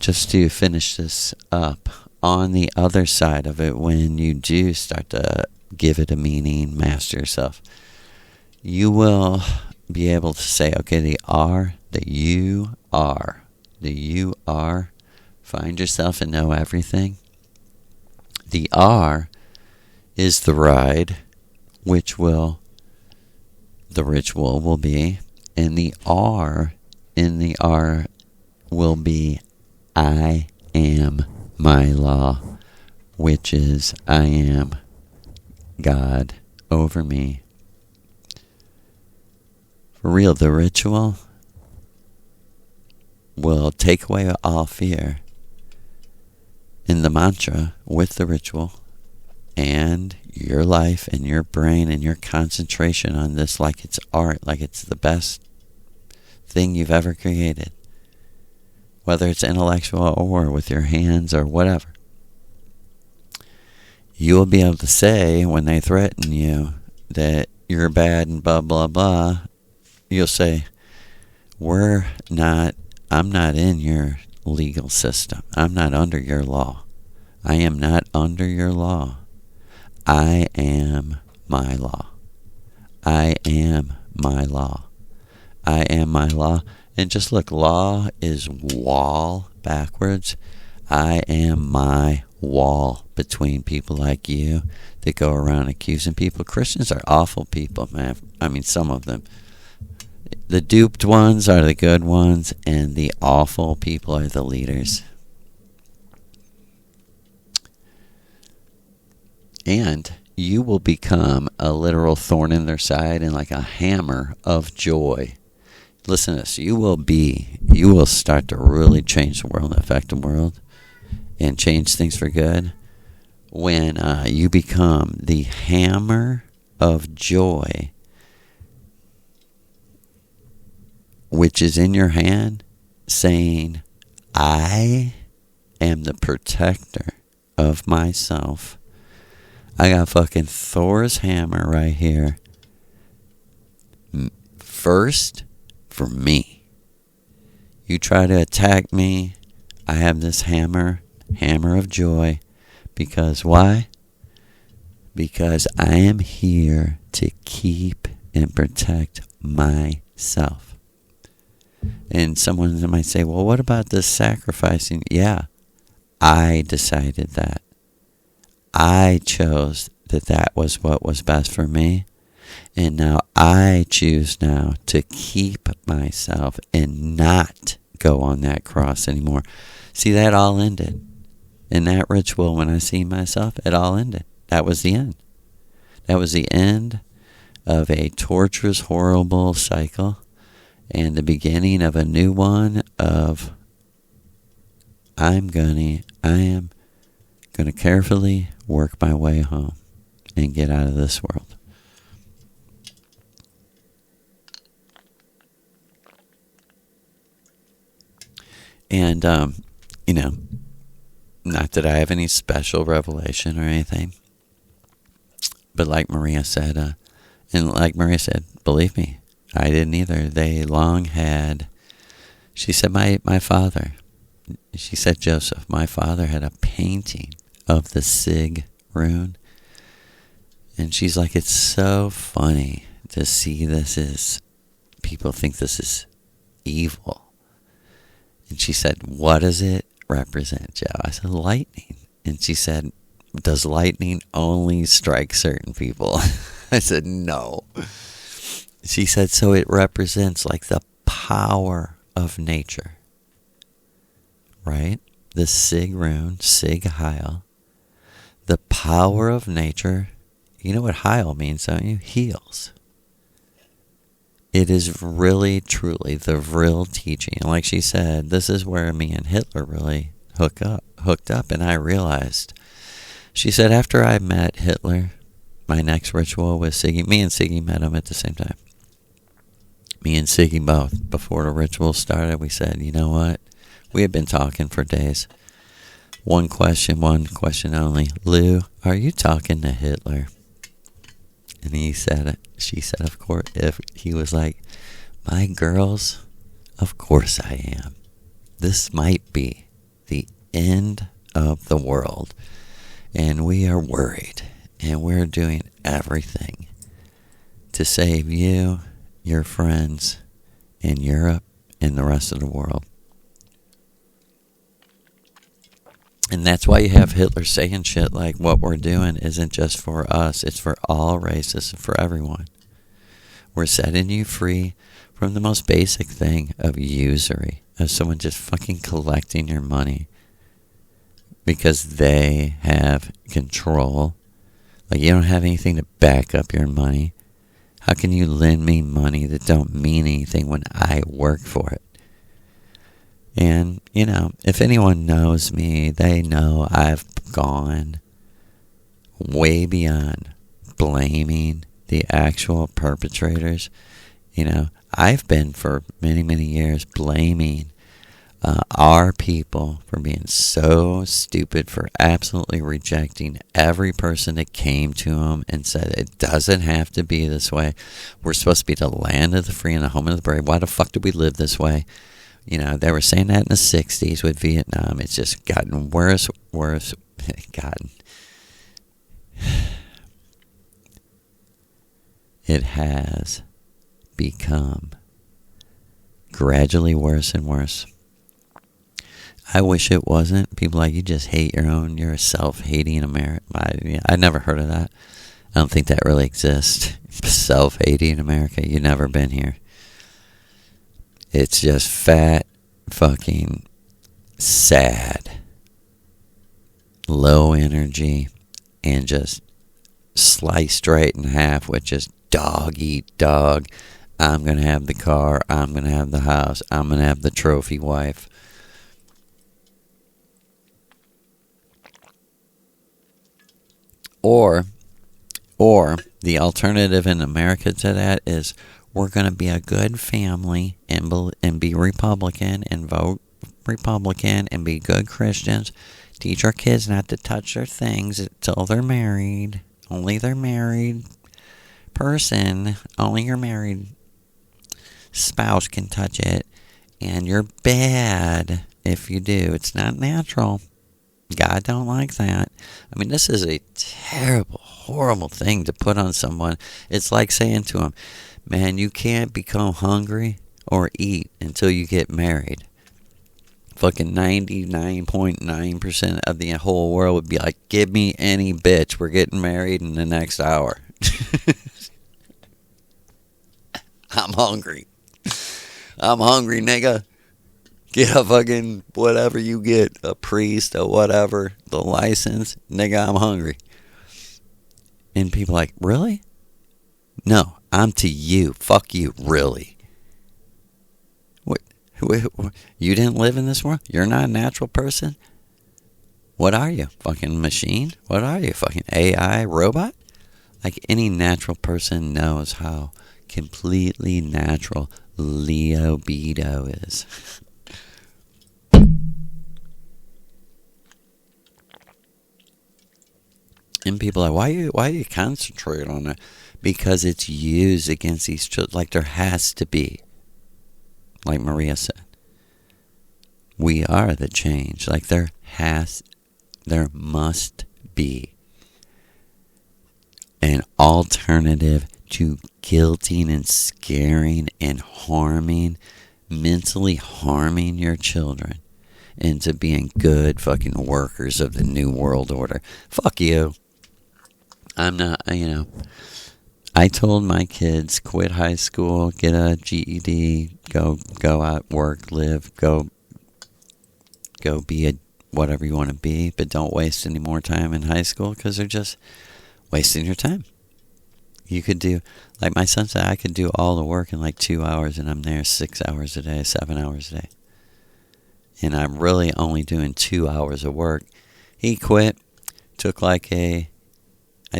just to finish this up, on the other side of it, when you do start to give it a meaning, master yourself, you will be able to say, okay, the you are, find yourself and know everything. The R is the ride, which the ritual will be, and the R in the R will be I am my law, which is I am God over me. For real, the ritual will take away all fear. In the mantra with the ritual and your life and your brain and your concentration on this like it's art, like it's the best thing you've ever created, whether it's intellectual or with your hands or whatever, you will be able to say when they threaten you that you're bad and blah blah blah, you'll say, I'm not in your legal system. I'm not under your law. I am not under your law. I am my law. I am my law. I am my law. And just look, law is wall backwards. I am my wall between people like you that go around accusing people. Christians are awful people, man. I mean, some of them. The duped ones are the good ones, and the awful people are the leaders. And you will become a literal thorn in their side and like a hammer of joy. Listen to this. You will start to really change the world, affect the world, and change things for good when you become the hammer of joy, which is in your hand, saying, I am the protector of myself. I got fucking Thor's hammer right here. First, for me. You try to attack me, I have this hammer of joy. Because why? Because I am here to keep and protect myself. And someone might say, well, what about this sacrificing? Yeah, I decided that. I chose that was what was best for me. And now I choose now to keep myself and not go on that cross anymore. See, that all ended. In that ritual, when I see myself, it all ended. That was the end. That was the end of a torturous, horrible cycle. And the beginning of a new one of I am going to carefully work my way home and get out of this world. And, not that I have any special revelation or anything, but like Maria said, believe me, I didn't either. They long had, she said, my father, she said, Joseph, my father had a painting of the Sig rune. And she's like, it's so funny to see people think this is evil. And she said, what does it represent, Joe? I said, lightning. And she said, does lightning only strike certain people? I said, no. She said, so it represents like the power of nature, right? the Sig rune, Sig Heil, the power of nature. You know what Heil means, don't you? Heals. It is really, truly the real teaching. And like she said, this is where me and Hitler really hooked up, and I realized. She said, after I met Hitler, my next ritual was Siggy. Me and Siggy met him at the same time. Me and Siggy both. Before the ritual started, we said, you know what? We had been talking for days. One question only. Lou, are you talking to Hitler? And she said, of course. If he was like, my girls, of course I am. This might be the end of the world. And we are worried. And we're doing everything to save you, your friends in Europe, and the rest of the world. And that's why you have Hitler saying shit like, what we're doing isn't just for us, it's for all races, for everyone. We're setting you free from the most basic thing of usury, of someone just fucking collecting your money because they have control. Like, you don't have anything to back up your money. How can you lend me money that don't mean anything when I work for it? And, you know, if anyone knows me, they know I've gone way beyond blaming the actual perpetrators. You know, I've been for many, many years blaming our people for being so stupid, for absolutely rejecting every person that came to them and said, it doesn't have to be this way. We're supposed to be the land of the free and the home of the brave. Why the fuck do we live this way? You know, they were saying that in the 60s with Vietnam. It's just gotten worse. It has become gradually worse and worse. I wish it wasn't. People like, you just hate your own. You're a self-hating American. I never heard of that. I don't think that really exists. Self-hating America. You've never been here. It's just fat, fucking sad, low energy, and just sliced right in half with just dog eat dog. I'm going to have the car. I'm going to have the house. I'm going to have the trophy wife. Or the alternative in America to that is, we're going to be a good family and be Republican and vote Republican and be good Christians. Teach our kids not to touch their things until they're married. Only their married person, only your married spouse can touch it. And you're bad if you do. It's not natural. God don't like that. I mean, this is a terrible, horrible thing to put on someone. It's like saying to them, man, you can't become hungry or eat until you get married. Fucking 99.9% of the whole world would be like, give me any bitch. We're getting married in the next hour. I'm hungry. I'm hungry, nigga. Get a fucking whatever you get. A priest or whatever. The license. Nigga, I'm hungry. And people like, really? No, I'm to you. Fuck you, really. What? You didn't live in this world? You're not a natural person? What are you? Fucking machine? What are you? Fucking AI robot? Like, any natural person knows how completely natural libido is. And people are like, why do you concentrate on it? Because it's used against these children. Like, there has to be. Like Maria said. We are the change. Like, there must be an alternative to guilting and scaring and harming, mentally harming your children into being good fucking workers of the New World Order. Fuck you. I'm not, I told my kids, quit high school, get a GED, go out, work, live, go be whatever you want to be, but don't waste any more time in high school because they're just wasting your time. You could do, like my son said, I could do all the work in like 2 hours and I'm there 6 hours a day, 7 hours a day. And I'm really only doing 2 hours of work. He quit, took I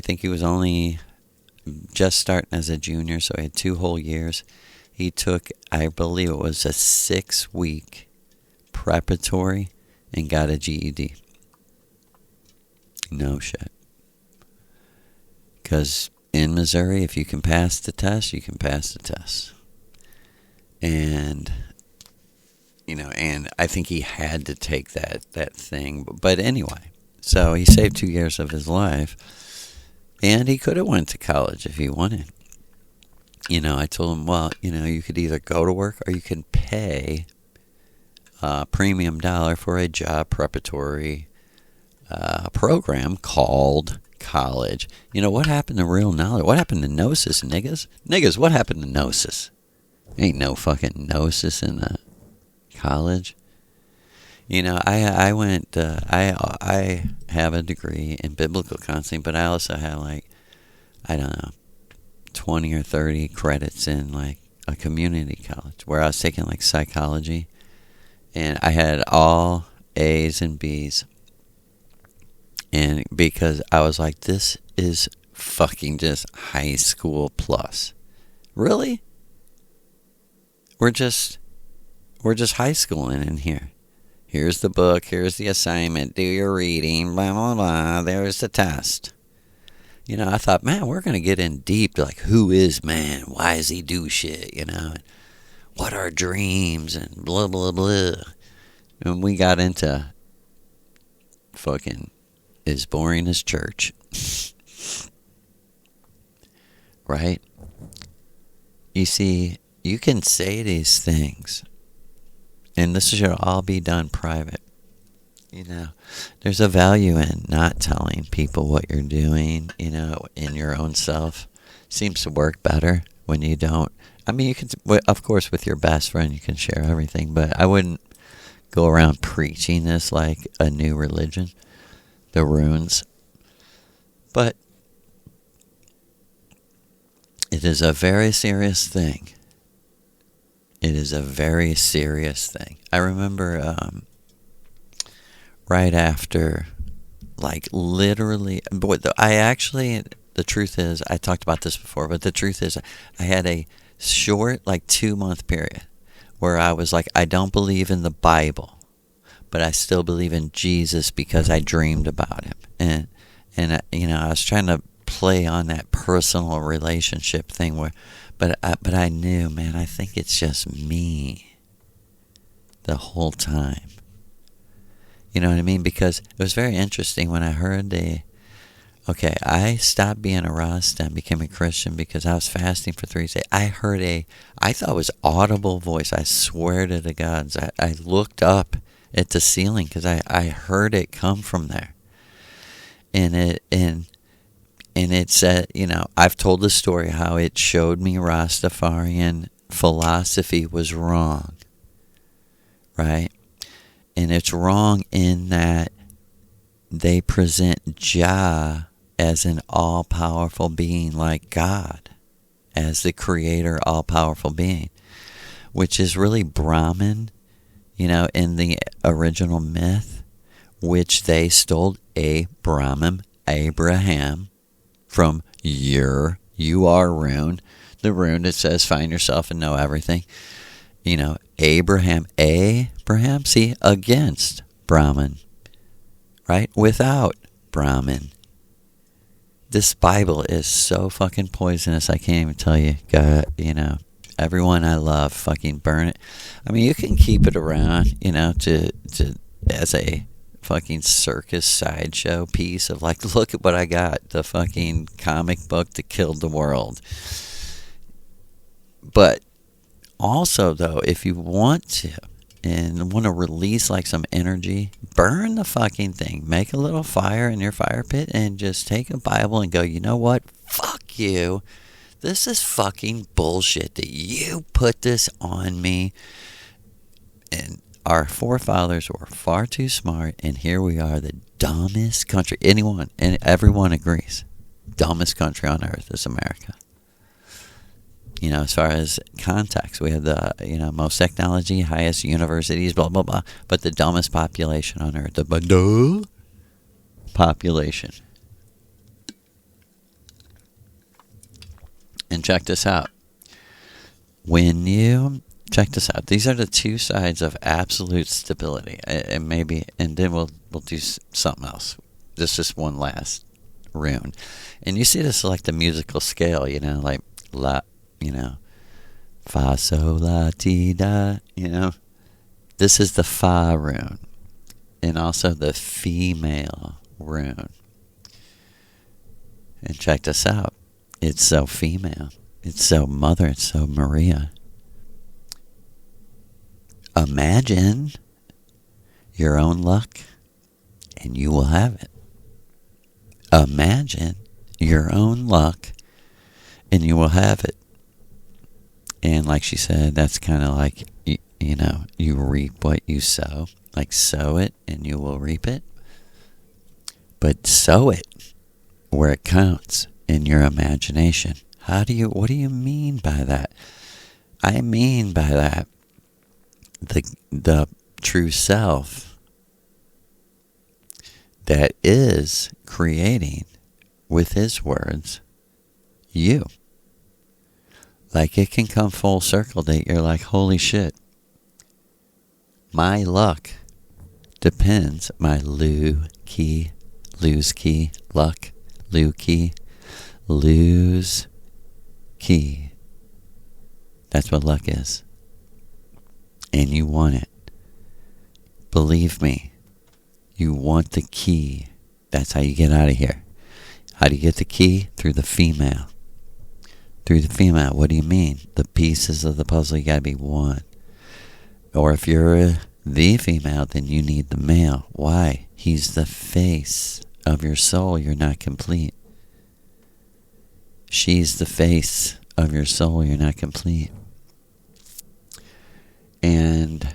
think he was only just starting as a junior, so he had 2 whole years. He took, I believe it was a 6-week preparatory and got a GED. No shit. Because in Missouri, if you can pass the test, you can pass the test. And, and I think he had to take that thing. But anyway, so he saved 2 years of his life. And he could have went to college if he wanted. I told him, well, you could either go to work or you can pay a premium dollar for a job preparatory program called college. What happened to real knowledge? What happened to gnosis, niggas? Niggas, what happened to gnosis? Ain't no fucking gnosis in the college. I went, I have a degree in biblical counseling, but I also have 20 or 30 credits in a community college where I was taking psychology, and I had all A's and B's. And because I was like, this is fucking just high school plus. Really? We're just high schooling in here. Here's the book, here's the assignment, do your reading, blah, blah, blah, there's the test. I thought, man, we're going to get in deep to who is man? Why does he do shit, and what are dreams and blah, blah, blah. And we got into fucking as boring as church. Right? You see, you can say these things, and this should all be done private. There's a value in not telling people what you're doing, in your own self. Seems to work better when you don't. I mean, you can, of course, with your best friend, you can share everything, but I wouldn't go around preaching this like a new religion, the runes. But it is a very serious thing. It is a very serious thing. I remember right after, literally, the truth is, I talked about this before, but the truth is, I had a short, 2-month period where I was like, I don't believe in the Bible, but I still believe in Jesus because I dreamed about him. And I was trying to play on that personal relationship thing but I knew, man, I think it's just me the whole time. You know what I mean? Because it was very interesting when I heard I stopped being a Rasta and became a Christian because I was fasting for 3 days. I heard I thought it was audible voice. I swear to the gods. I looked up at the ceiling because I heard it come from there. And it said, I've told the story how it showed me Rastafarian philosophy was wrong. Right? And it's wrong in that they present Jah as an all-powerful being like God, as the creator, all-powerful being, which is really Brahman, in the original myth, which they stole Abraham, from you are rune, the rune that says find yourself and know everything. Abraham, see, against Brahman, right? Without Brahman. This Bible is so fucking poisonous, I can't even tell you. God, everyone I love, fucking burn it. I mean, you can keep it around, to as a fucking circus sideshow piece of look at what I got, the fucking comic book that killed the world. But also, though, if you want to and want to release some energy, burn the fucking thing. Make a little fire in your fire pit and just take a Bible and go, you know what? Fuck you. This is fucking bullshit that you put this on me. And our forefathers were far too smart, and here we are, the dumbest country. Anyone and everyone agrees. Dumbest country on earth is America. As far as context, we have the, most technology, highest universities, blah, blah, blah, but the dumbest population on earth. The population. And check this out. Check this out. These are the two sides of absolute stability. And then we'll do something else. This is one last rune. And you see this like the musical scale, like la, fa, sol, la, ti, da, This is the fa rune. And also the female rune. And check this out. It's so female. It's so mother. It's so Maria. Imagine your own luck, and you will have it. Imagine your own luck, and you will have it. And like she said, that's kind of like, you reap what you sow. Like sow it, and you will reap it. But sow it where it counts, in your imagination. What do you mean by that? I mean by that, the true self that is creating with his words you. Like it can come full circle that you're like, holy shit, my luck depends, my lose key, luck, lose key. That's what luck is. And you want it. Believe me, you want the key. That's how you get out of here. How do you get the key? Through the female. Through the female. What do you mean? The pieces of the puzzle, you gotta be one. Or if you're the female, then you need the male. Why? He's the face of your soul. You're not complete. She's the face of your soul. You're not complete. And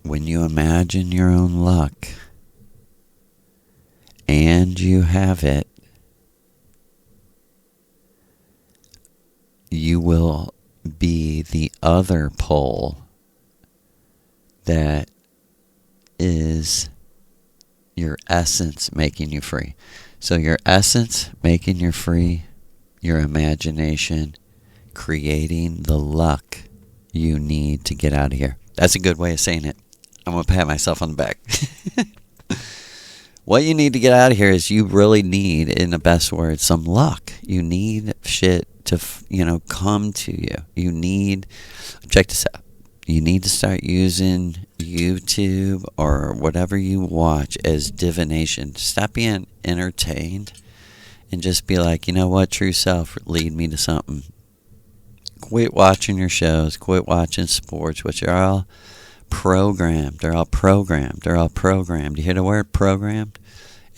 when you imagine your own luck and you have it, you will be the other pole that is your essence making you free. So your essence making you free, your imagination creating the luck you need to get out of here. That's a good way of saying it. I'm going to pat myself on the back. What you need to get out of here is you really need, in the best words, some luck. You need shit to, come to you. You need, check this out. You need to start using YouTube or whatever you watch as divination. Stop being entertained and just be like, you know what, true self, lead me to something. Quit watching your shows. Quit watching sports, which are all programmed. They're all programmed. You hear the word programmed?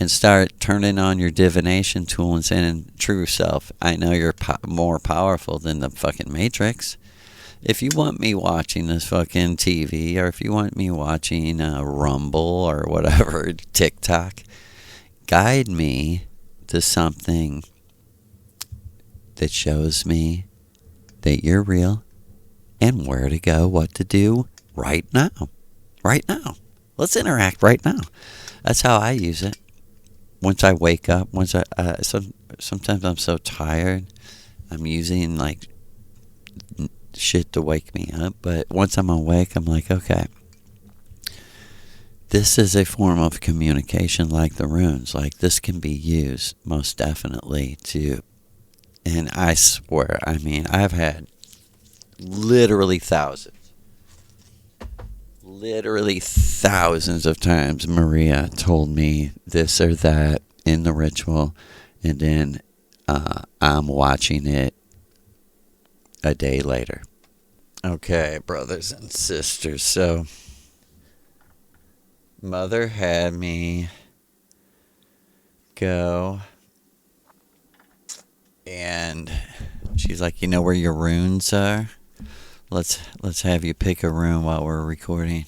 And start turning on your divination tool and saying, true self, I know you're more powerful than the fucking Matrix. If you want me watching this fucking TV, or if you want me watching Rumble or whatever, TikTok, guide me to something that shows me that you're real and where to go, what to do right now. Right now. Let's interact right now. That's how I use it. Once I wake up, sometimes I'm so tired, I'm using like shit to wake me up. But once I'm awake, I'm like, okay, this is a form of communication like the runes. Like this can be used most definitely to, and I swear, I've had literally thousands of times Maria told me this or that in the ritual, and then I'm watching it a day later. Okay, brothers and sisters, so Mother had me go, and she's like, you know where your runes are? let's have you pick a room while we're recording.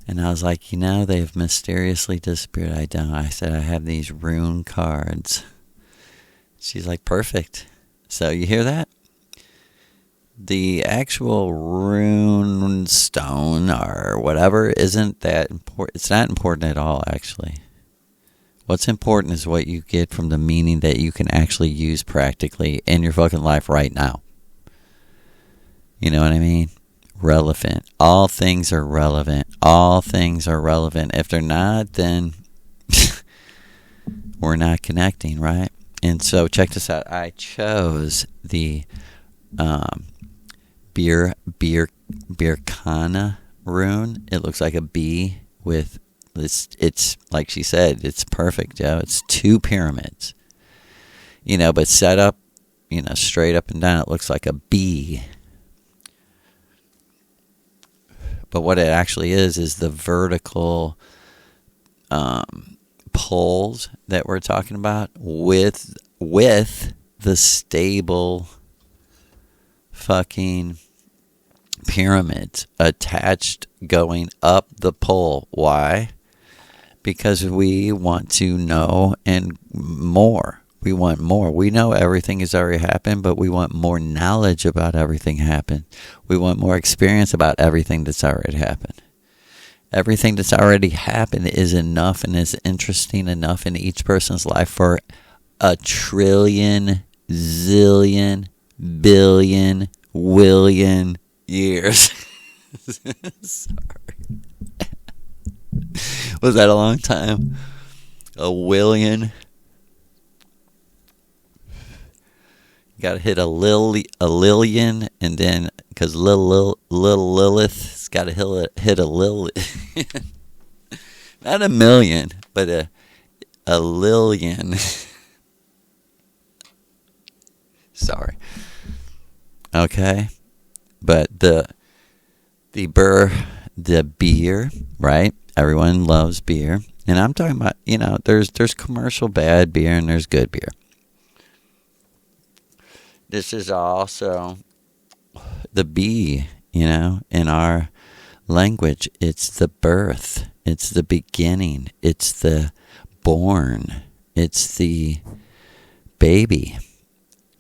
And I was like, they've mysteriously disappeared. I don't. I said, I have these rune cards. She's like, perfect. So you hear that? The actual rune stone or whatever isn't that important. It's not important at all, actually. What's important is what you get from the meaning that you can actually use practically in your fucking life right now. You know what I mean? Relevant. All things are relevant. All things are relevant. If they're not, then we're not connecting, right? And so check this out. I chose the Birkana rune. It looks like a bee with it's like she said, it's perfect, Joe. It's 2 pyramids. But set up, straight up and down, it looks like a bee. But what it actually is the vertical poles that we're talking about with the stable fucking pyramids attached going up the pole. Why? Because we want to know and more. We want more. We know everything has already happened, but we want more knowledge about everything happened. We want more experience about everything that's already happened. Everything that's already happened is enough and is interesting enough in each person's life for 1 trillion, zillion, billion, willion years. Sorry. Was that a long time? A willion? You gotta hit a lillion, and then, because little Lilith's gotta hit a Lilith. Not a million, but a lillion. Sorry. Okay? But the beer, right? Everyone loves beer. And I'm talking about, there's commercial bad beer and there's good beer. This is also the bee, in our language. It's the birth. It's the beginning. It's the born. It's the baby.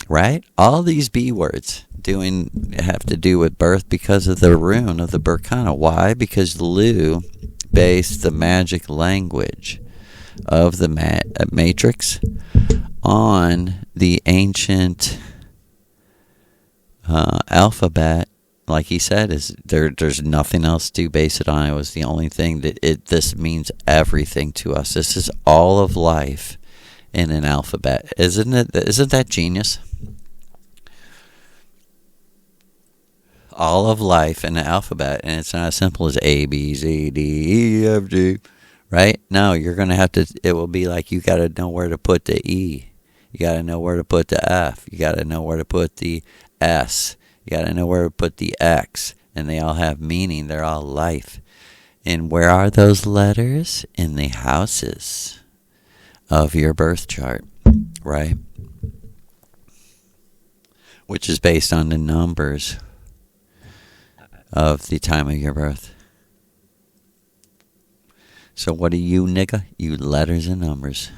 Right? All these B words have to do with birth because of the rune of the Birkana. Why? Because Lu based the magic language of the matrix on the ancient alphabet. Like he said, there's nothing else to base it on. It was the only thing that this means everything to us. This is all of life in an alphabet. Isn't that genius? All of life in the alphabet, and it's not as simple as A, B, C, D, E, F, G, right? No, you're going to have to, it will be like you got to know where to put the E. You got to know where to put the F. You got to know where to put the S. You got to know where to put the X. And they all have meaning. They're all life. And where are those letters? In the houses of your birth chart, right? Which is based on the numbers of the time of your birth. So what are you, nigga? You letters and numbers.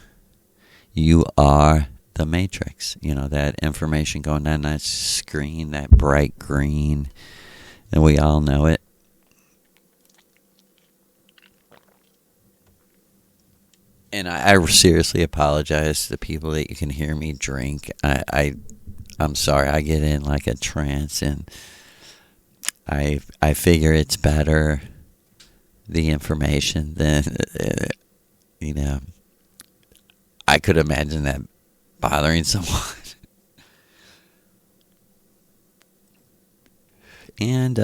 You are the matrix. That information going down that screen, that bright green. And we all know it. And I seriously apologize to the people that you can hear me drink. I'm sorry. I get in like a trance, and I figure it's better, the information, than, I could imagine that bothering someone. And,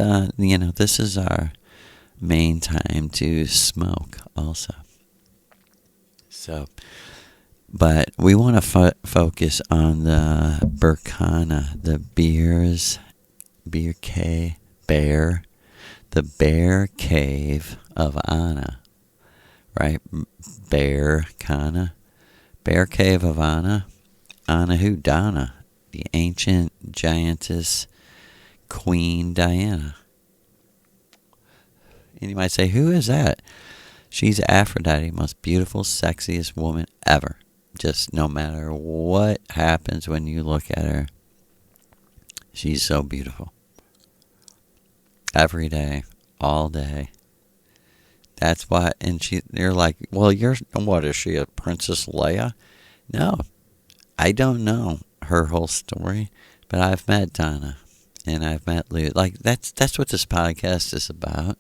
this is our main time to smoke also. So, but we want to focus on the Birkana, the beer cave, the bear cave of Anna, right? Bear cave of Anna. Anna who? Donna, the ancient giantess Queen Diana. And you might say, who is that? She's Aphrodite, most beautiful, sexiest woman ever. Just no matter what happens when you look at her, she's so beautiful. Every day, all day. That's why, and you're like, well, what is she, a Princess Leia? No, I don't know her whole story, but I've met Donna, and I've met Lou. Like, that's what this podcast is about.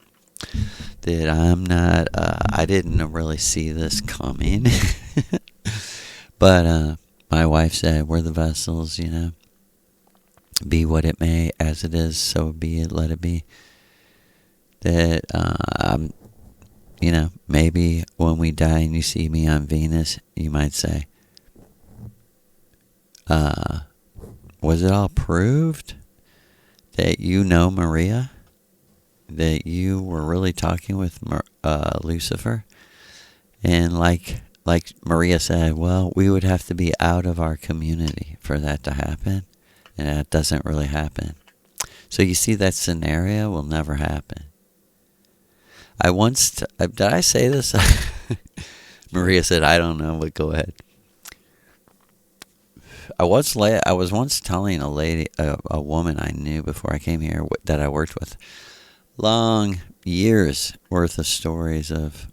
That I'm not, I didn't really see this coming. But my wife said, we're the vessels, be what it may, as it is, so be it, let it be. That, maybe when we die and you see me on Venus, you might say, was it all proved that you know Maria? That you were really talking with Lucifer? And like Maria said, well, we would have to be out of our community for that to happen. And that doesn't really happen. So you see, that scenario will never happen. Did I say this? Maria said, I don't know, but go ahead. I was once telling a woman I knew before I came here that I worked with, long years worth of stories of,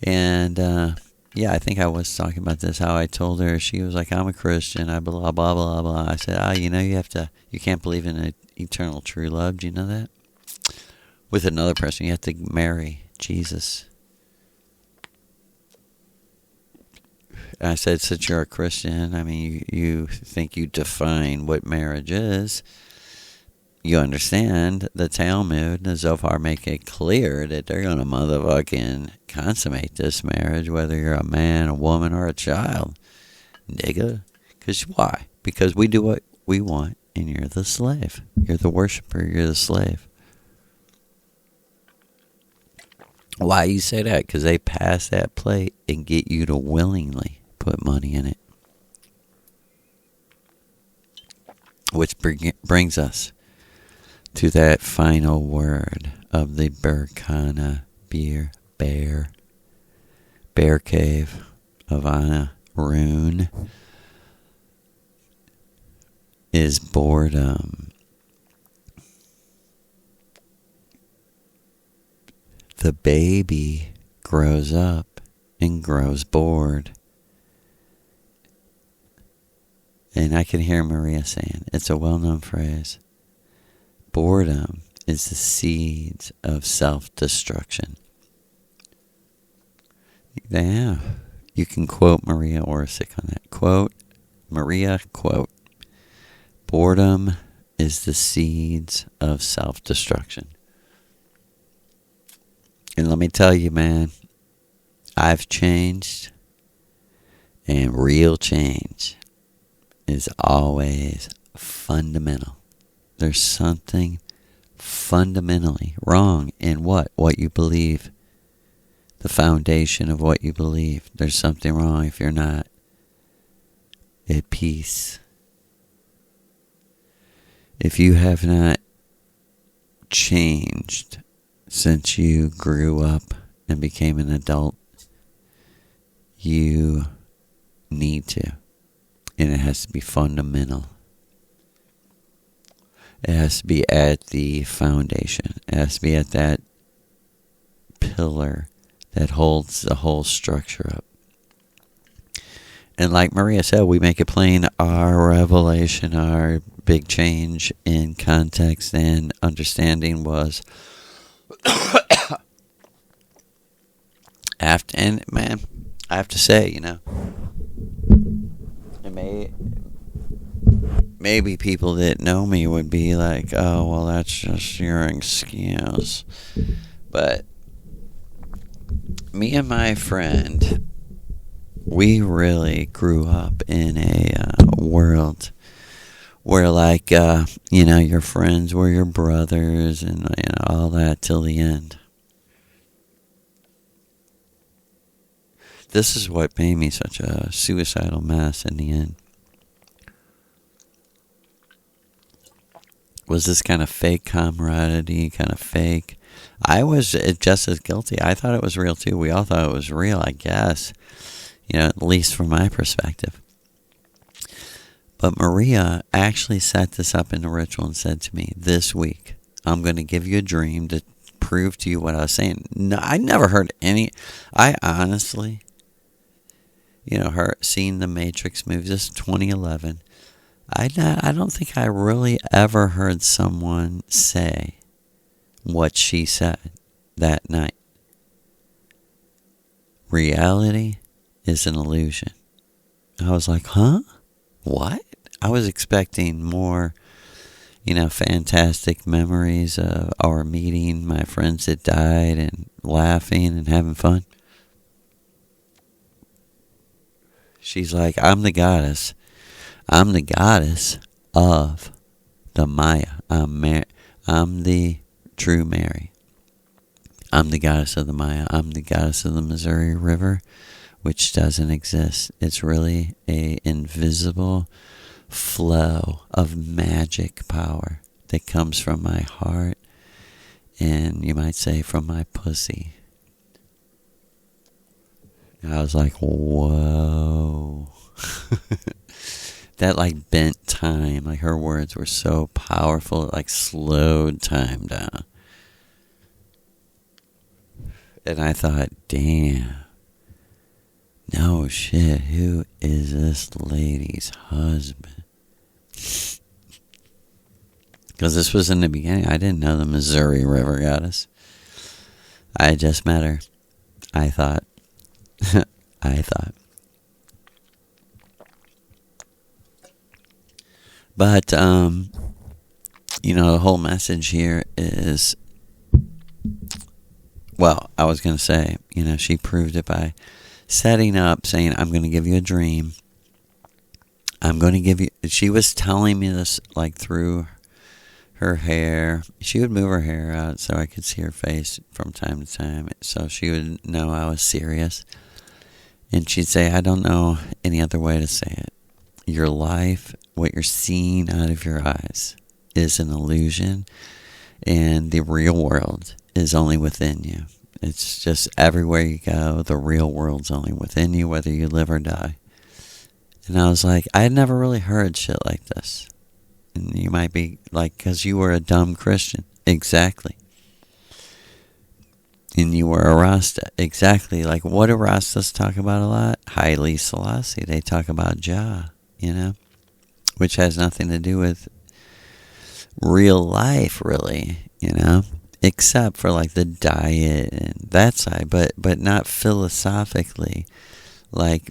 and I think I was talking about this, how I told her, she was like, I'm a Christian, I blah, blah, blah, blah. I said, you can't believe in an eternal true love. Do you know that? With another person, you have to marry Jesus. And I said, since you're a Christian, I mean, you think you define what marriage is. You understand the Talmud, the Zohar make it clear that they're going to motherfucking consummate this marriage, whether you're a man, a woman, or a child. Nigga. Because why? Because we do what we want, and you're the slave. You're the worshiper, you're the slave. Why you say that? Because they pass that plate and get you to willingly put money in it. Which brings us to that final word of the Berkana bear cave of Anna Rune is boredom. The baby grows up and grows bored. And I can hear Maria saying, it's a well-known phrase. Boredom is the seeds of self-destruction. Yeah, you can quote Maria Orsic on that. Quote, Maria, quote, boredom is the seeds of self-destruction. And let me tell you, man, I've changed, and real change is always fundamental. There's something fundamentally wrong in what you believe, the foundation of what you believe. There's something wrong if you're not at peace. If you have not changed since you grew up and became an adult, you need to. And it has to be fundamental. It has to be at the foundation. It has to be at that pillar that holds the whole structure up. And like Maria said, we make it plain, our revelation, our big change in context and understanding was and man, I have to say, it maybe people that know me would be like, oh, well, that's just your excuse. But me and my friend, we really grew up in a world where, your friends were your brothers and all that till the end. This is what made me such a suicidal mess in the end. was this kind of fake camaraderie, kind of fake. I was just as guilty. I thought it was real too. We all thought it was real, I guess. At least from my perspective. But Maria actually set this up in a ritual and said to me, this week, I'm going to give you a dream to prove to you what I was saying. No, I never heard any. I honestly, her seeing the Matrix movies, this is 2011. I don't think I really ever heard someone say what she said that night. Reality is an illusion. I was like, huh? What? I was expecting more, fantastic memories of our meeting, my friends that died, and laughing and having fun. She's like, I'm the goddess. I'm the goddess of the Maya. I'm the true Mary. I'm the goddess of the Maya. I'm the goddess of the Missouri River, which doesn't exist. It's really a invisible flow of magic power that comes from my heart and you might say from my pussy. And I was like, whoa. That bent time, her words were so powerful, it slowed time down. And I thought, damn. No shit, who is this lady's husband? Because this was in the beginning. I didn't know the Missouri River goddess. I just met her. I thought. But, the whole message here is, well, I was going to say, she proved it by setting up, saying, I'm going to give you a dream. I'm going to give you, she was telling me this through her hair. She would move her hair out so I could see her face from time to time, so she would know I was serious. And she'd say, I don't know any other way to say it. Your life, what you're seeing out of your eyes, is an illusion, and the real world is only within you. It's just everywhere you go, the real world's only within you, whether you live or die. And I was like, I had never really heard shit like this. And you might be because you were a dumb Christian. Exactly. And you were a Rasta. Exactly. What do Rastas talk about a lot? Haile Selassie. They talk about Jah, which has nothing to do with real life, really, except for the diet and that side, but not philosophically.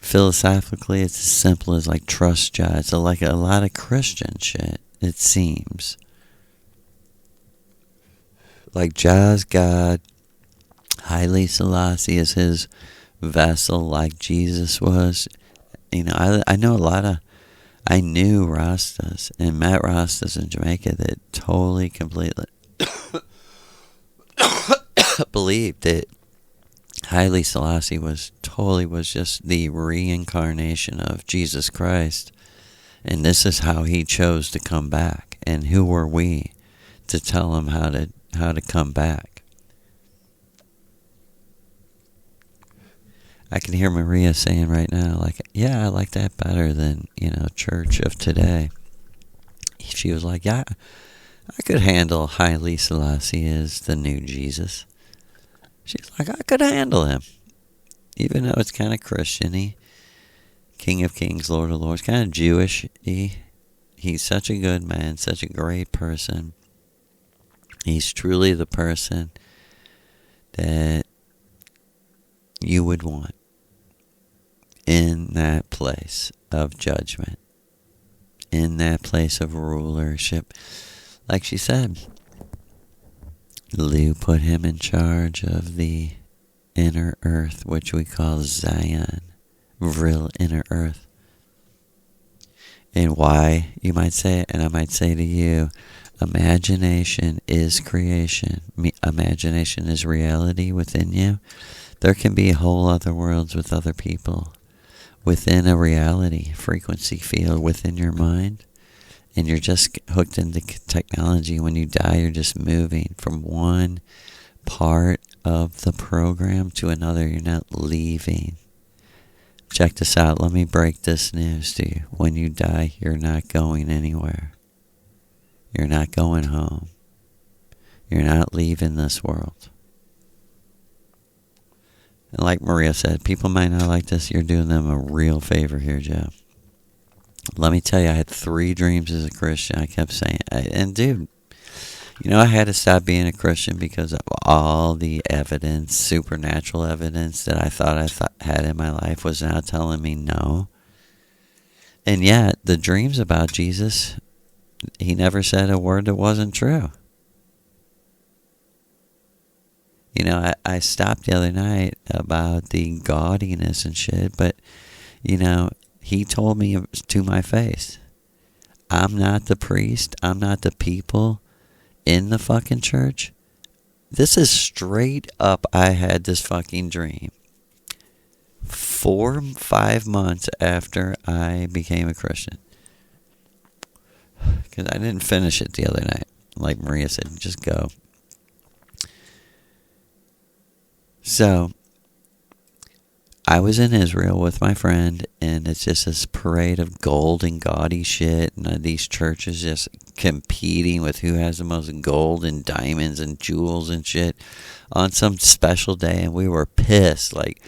Philosophically, it's as simple as trust Jah. It's a lot of Christian shit, it seems. Jah's God, Haile Selassie is his vessel, like Jesus was. I know I knew Rastas and met Rastas in Jamaica that totally, completely believed that Haile Selassie was just the reincarnation of Jesus Christ, and this is how he chose to come back. And who were we to tell him how to come back? I can hear Maria saying right now, yeah, I like that better than, church of today. She was like, yeah, I could handle Haile Selassie as the new Jesus. She's like, I could handle him. Even though it's kind of Christian-y. King of Kings, Lord of Lords, kind of Jewish-y. He's such a good man, such a great person. He's truly the person that you would want in that place of judgment, in that place of rulership. Like she said, Lou put him in charge of the inner earth, which we call Zion, real inner earth. And why, you might say, and I might say to you, imagination is creation. Imagination is reality within you. There can be whole other worlds with other people within a reality frequency field within your mind. and you're just hooked into technology. When you die, you're just moving from one part of the program to another. You're not leaving. Check this out. Let me break this news to you. When you die, you're not going anywhere. You're not going home. You're not leaving this world. And like Maria said, people might not like this. You're doing them a real favor here, Joe. Let me tell you, I had 3 dreams as a Christian. I kept saying, and dude, you know, I had to stop being a Christian because of all the evidence, supernatural evidence that I thought had in my life was now telling me no. And yet, the dreams about Jesus, he never said a word that wasn't true. You know, I stopped the other night about the gaudiness and shit, but, you know, he told me to my face, I'm not the priest, I'm not the people in the fucking church. This is straight up, I had this fucking dream 4-5 months after I became a Christian. Because I didn't finish it the other night. Like Maria said, just go. So, I was in Israel with my friend, and it's just this parade of gold and gaudy shit, and these churches just competing with who has the most gold and diamonds and jewels and shit on some special day, and we were pissed. Like,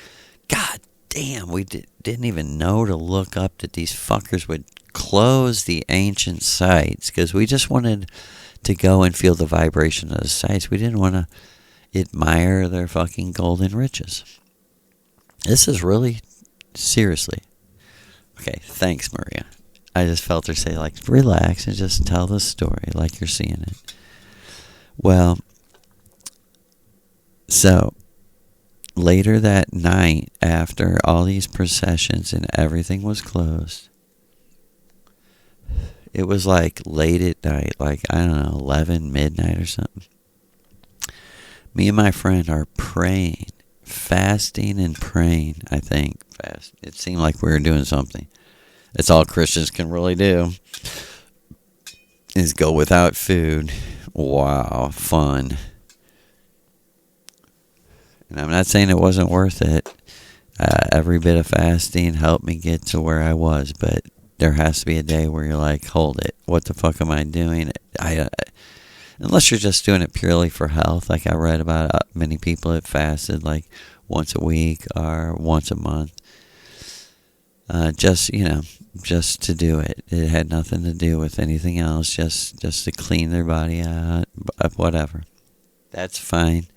God damn, we didn't even know to look up that these fuckers would close the ancient sites, because we just wanted to go and feel the vibration of the sites. We didn't want to admire their fucking golden riches. This is really, seriously. Okay, thanks, Maria. I just felt her say, like, relax and just tell the story like you're seeing it. Well, so, later that night, after all these processions and everything was closed, it was like late at night, like, I don't know, 11, midnight or something. Me and my friend are praying, fasting and praying, I think. It seemed like we were doing something. That's all Christians can really do, is go without food. Wow, fun. And I'm not saying it wasn't worth it. Every bit of fasting helped me get to where I was, but there has to be a day where you're like, hold it, what the fuck am I doing? Unless you're just doing it purely for health, like I read about many people that fasted like once a week or once a month. Just to do it. It had nothing to do with anything else, just to clean their body out, whatever. That's fine.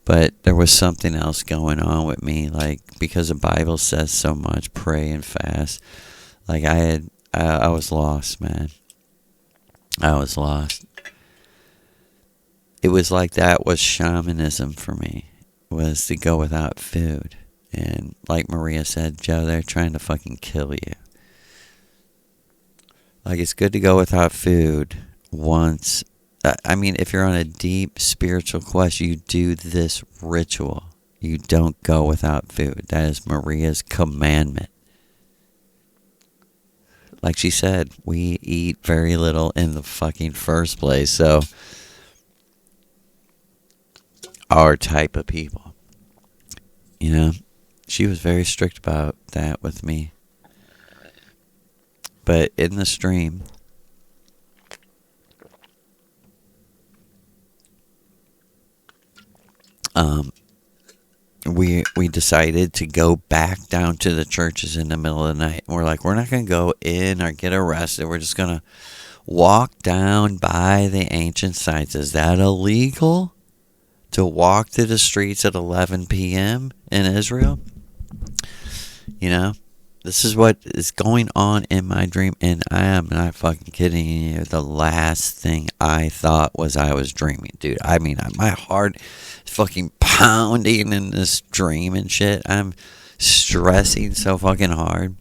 But there was something else going on with me, like, because the Bible says so much, pray and fast. Like, I was lost, man. I was lost. It was like that was shamanism for me, was to go without food. And like Maria said, Joe, they're trying to fucking kill you. Like, it's good to go without food once. I mean, if you're on a deep spiritual quest, you do this ritual. You don't go without food. That is Maria's commandment. Like she said, we eat very little in the fucking first place, so our type of people. You know, she was very strict about that with me. But in the stream, we decided to go back down to the churches in the middle of the night. We're like, we're not going to go in or get arrested. We're just going to walk down by the ancient sites. Is that illegal? To walk through the streets at 11 p.m. in Israel? You know, this is what is going on in my dream, and I am not fucking kidding you. The last thing I thought was I was dreaming, dude. I mean, my heart is fucking pounding in this dream and shit. I'm stressing so fucking hard.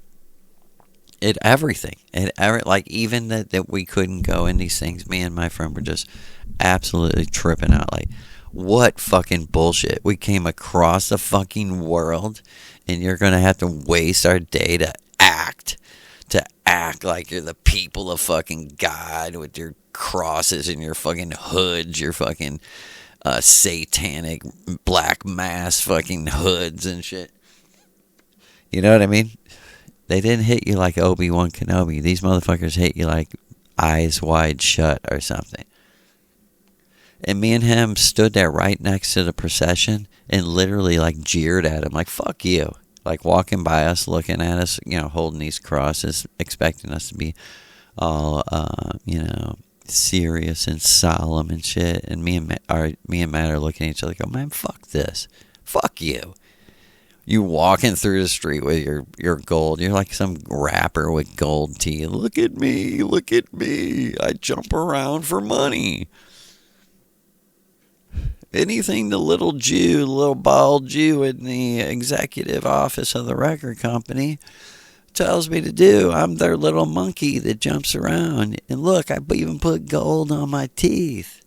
Everything. Like, even that we couldn't go in these things, me and my friend were just absolutely tripping out. Like, what fucking bullshit. We came across the fucking world, and you're going to have to waste our day to act, to act like you're the people of fucking God with your crosses and your fucking hoods, your fucking satanic black mass fucking hoods and shit. You know what I mean? They didn't hit you like Obi-Wan Kenobi. These motherfuckers hit you like eyes wide shut or something. And me and him stood there right next to the procession and literally like jeered at him like, fuck you. Like walking by us, looking at us, you know, holding these crosses, expecting us to be all, you know, serious and solemn and shit. And me and Matt are looking at each other like, oh man, fuck this. Fuck you. You walking through the street with your gold. You're like some rapper with gold teeth. Look at me. Look at me. I jump around for money. Anything the little Jew, the little bald Jew in the executive office of the record company tells me to do, I'm their little monkey that jumps around. And look, I even put gold on my teeth.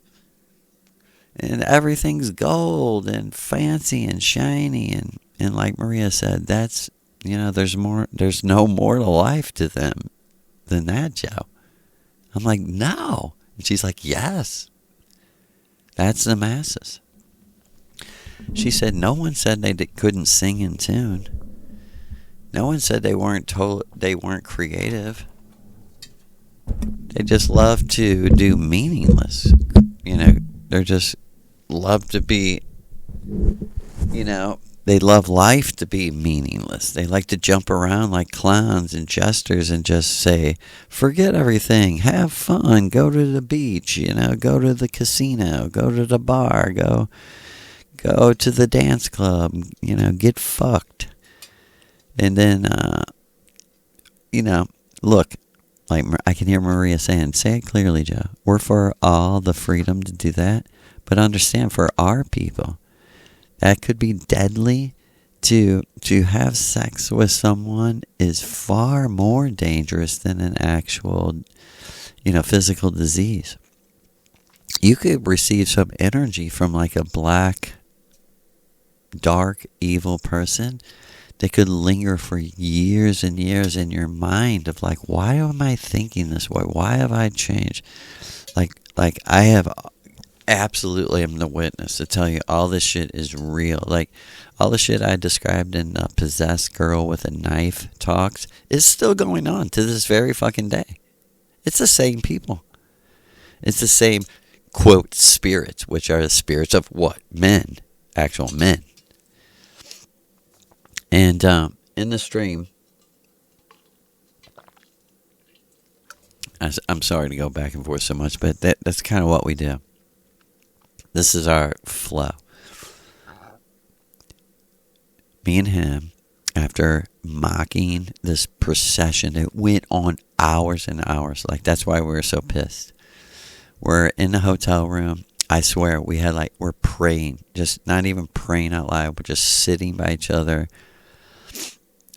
And everything's gold and fancy and shiny. And like Maria said, that's, you know, there's no more to life to them than that, Joe. I'm like, no. And she's like, yes. That's the masses. She said no one said they couldn't sing in tune. No one said they weren't creative. They just love to do meaningless. You know, they're just love to be, you know, they love life to be meaningless. They like to jump around like clowns and jesters and just say, forget everything, have fun, go to the beach, you know, go to the casino, go to the bar, go to the dance club, you know, get fucked. And then, you know, look, like I can hear Maria saying, say it clearly, Joe. We're for all the freedom to do that, but understand for our people, that could be deadly. To have sex with someone is far more dangerous than an actual, you know, physical disease. You could receive some energy from like a black, dark, evil person that could linger for years and years in your mind of like, why am I thinking this way? Why have I changed? Like I have absolutely am the witness to tell you all this shit is real. Like all the shit I described in Possessed Girl with a Knife Talks is still going on to this very fucking day. It's the same people. It's the same, quote, spirits, which are the spirits of what? Men. Actual men. And in the stream, I'm sorry to go back and forth so much, but that's kind of what we do. This is our flow. Me and him, after mocking this procession, it went on hours and hours. Like, that's why we were so pissed. We're in the hotel room. I swear, we're praying. Just not even praying out loud. We're just sitting by each other,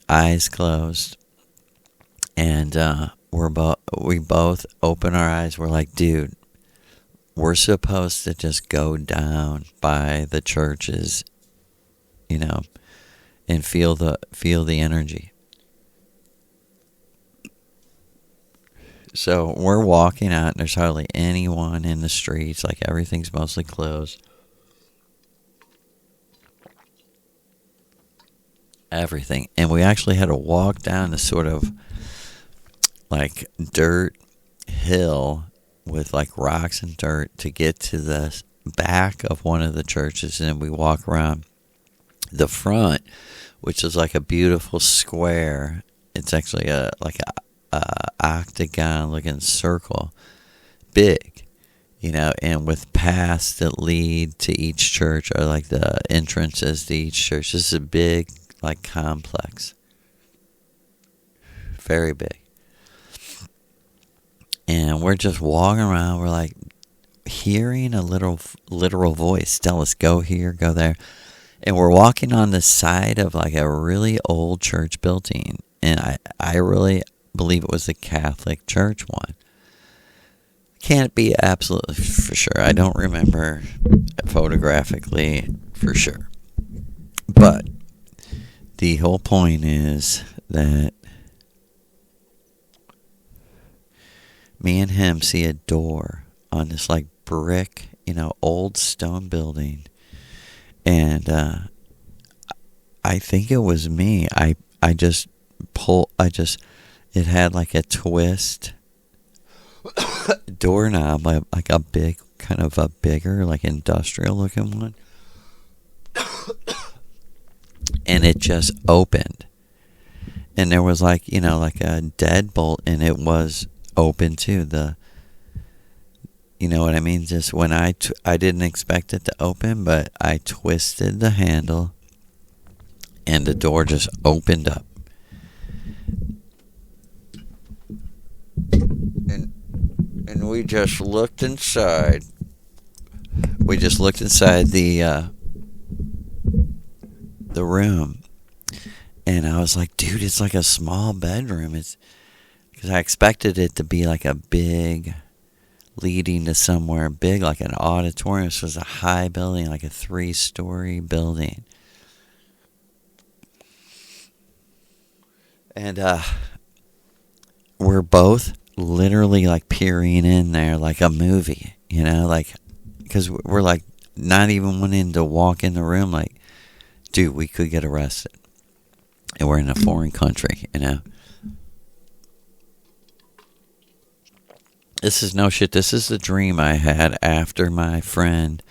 eyes closed. And we both open our eyes. We're like, dude, we're supposed to just go down by the churches, you know, and feel the energy. So we're walking out, and there's hardly anyone in the streets. Like, everything's mostly closed. Everything. And we actually had to walk down this sort of like dirt hill with like rocks and dirt to get to the back of one of the churches. And we walk around the front, which is like a beautiful square. It's actually a octagon looking circle, big, you know, and with paths that lead to each church, or like the entrances to each church. This is a big like complex, very big. And we're just walking around. We're like hearing a literal voice tell us, go here, go there. And we're walking on the side of like a really old church building. And I really believe it was the Catholic Church one. Can't be absolutely for sure. I don't remember photographically for sure. But the whole point is that me and him see a door on this like brick, old stone building. And I think it was me. I just it had like a twist doorknob, like a big, kind of a bigger, like industrial looking one. And it just opened. And there was like, like a deadbolt, and it was open too. You know what I mean? Just when I didn't expect it to open, but I twisted the handle, and the door just opened up. And we just looked inside. We just looked inside the room, and I was like, dude, it's like a small bedroom. It's because I expected it to be like a big, leading to somewhere big, like an auditorium. This was a high building, like a 3-story building. And we're both literally like peering in there like a movie, like, because we're like not even wanting to walk in the room, like, dude, we could get arrested. And we're in a foreign country, This is no shit. This is the dream I had after my friend,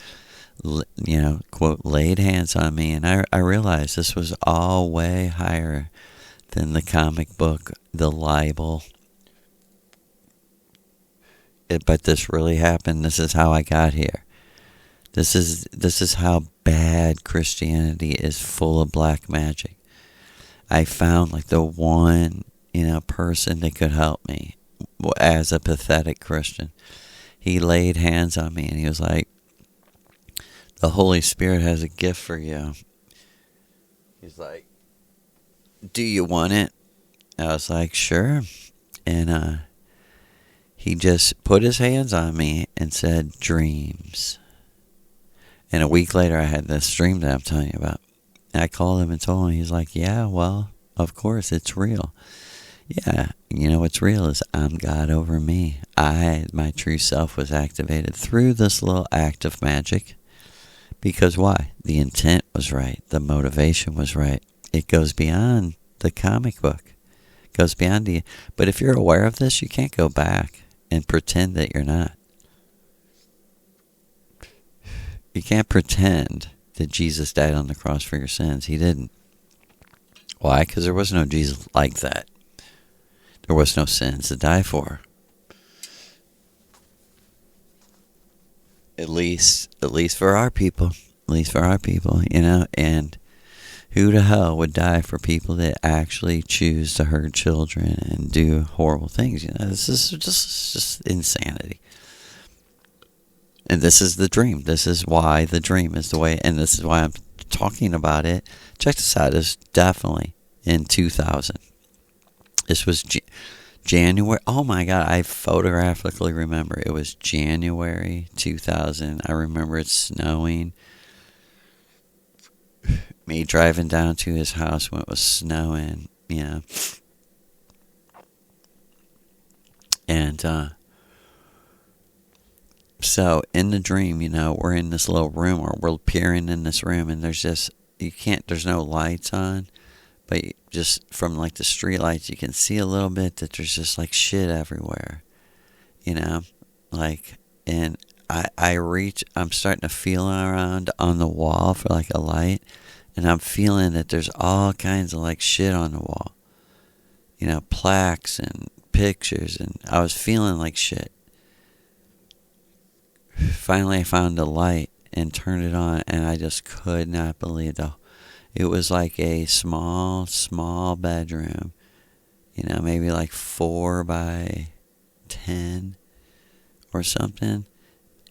quote, laid hands on me. And I realized this was all way higher than the comic book, the libel. But this really happened. This is how I got here. This is how bad Christianity is, full of black magic. I found like the one, person that could help me as a pathetic Christian. He laid hands on me and he was like, the Holy Spirit has a gift for you. He's like, do you want it? I was like, sure. And he just put his hands on me and said, dreams. And a week later, I had this dream that I'm telling you about. And I called him and told him. He's like, yeah, well, of course, it's real. Yeah, what's real is I'm God over me. My true self was activated through this little act of magic. Because why? The intent was right. The motivation was right. It goes beyond the comic book. It goes beyond but if you're aware of this, you can't go back and pretend that you're not. You can't pretend that Jesus died on the cross for your sins. He didn't. Why? Because there was no Jesus like that. There was no sins to die for. At least for our people. At least for our people, and who the hell would die for people that actually choose to hurt children and do horrible things? This is just insanity. And this is the dream. This is why the dream is the way, and this is why I'm talking about it. Check this out. It's definitely in 2000. This was January. Oh my God, I photographically remember. It was January 2000. I remember it snowing. Me driving down to his house when it was snowing, And so in the dream, we're in this little room, or we're peering in this room, and there's no lights on, but just from like the street lights, you can see a little bit that there's just like shit everywhere, like, and I'm starting to feel around on the wall for like a light. And I'm feeling that there's all kinds of like shit on the wall. Plaques and pictures. And I was feeling like shit. Finally, I found a light and turned it on. And I just could not believe it. It was like a small bedroom. Maybe like 4 by 10 or something.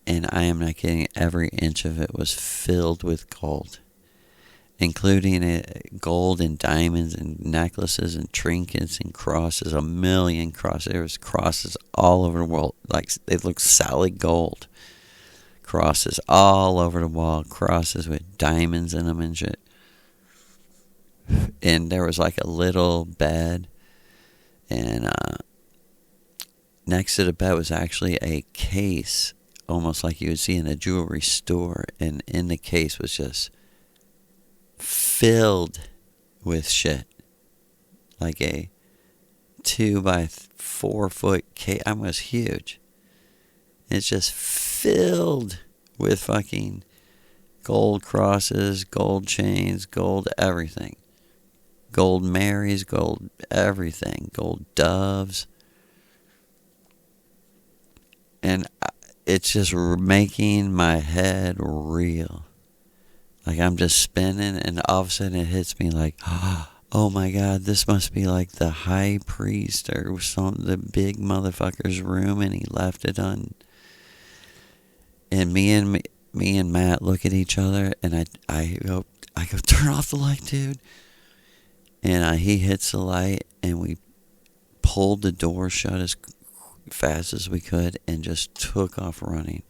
And I am not kidding. Every inch of it was filled with gold. Including gold and diamonds and necklaces and trinkets and crosses, 1 million crosses. There was crosses all over the world, like they looked solid gold. Crosses all over the wall, crosses with diamonds in them and shit. And there was like a little bed, and next to the bed was actually a case, almost like you would see in a jewelry store. And in the case was just filled with shit. Like a 2 by 4 foot case. I mean, it was huge. It's just filled with fucking gold crosses, gold chains, gold everything. Gold Marys, gold everything. Gold doves. And it's just making my head reel. Like I'm just spinning, and all of a sudden it hits me like, oh my God, this must be like the high priest or the big motherfucker's room, and he left it on. And me and Matt look at each other, and I go, turn off the light, dude. And he hits the light, and we pulled the door shut as fast as we could and just took off running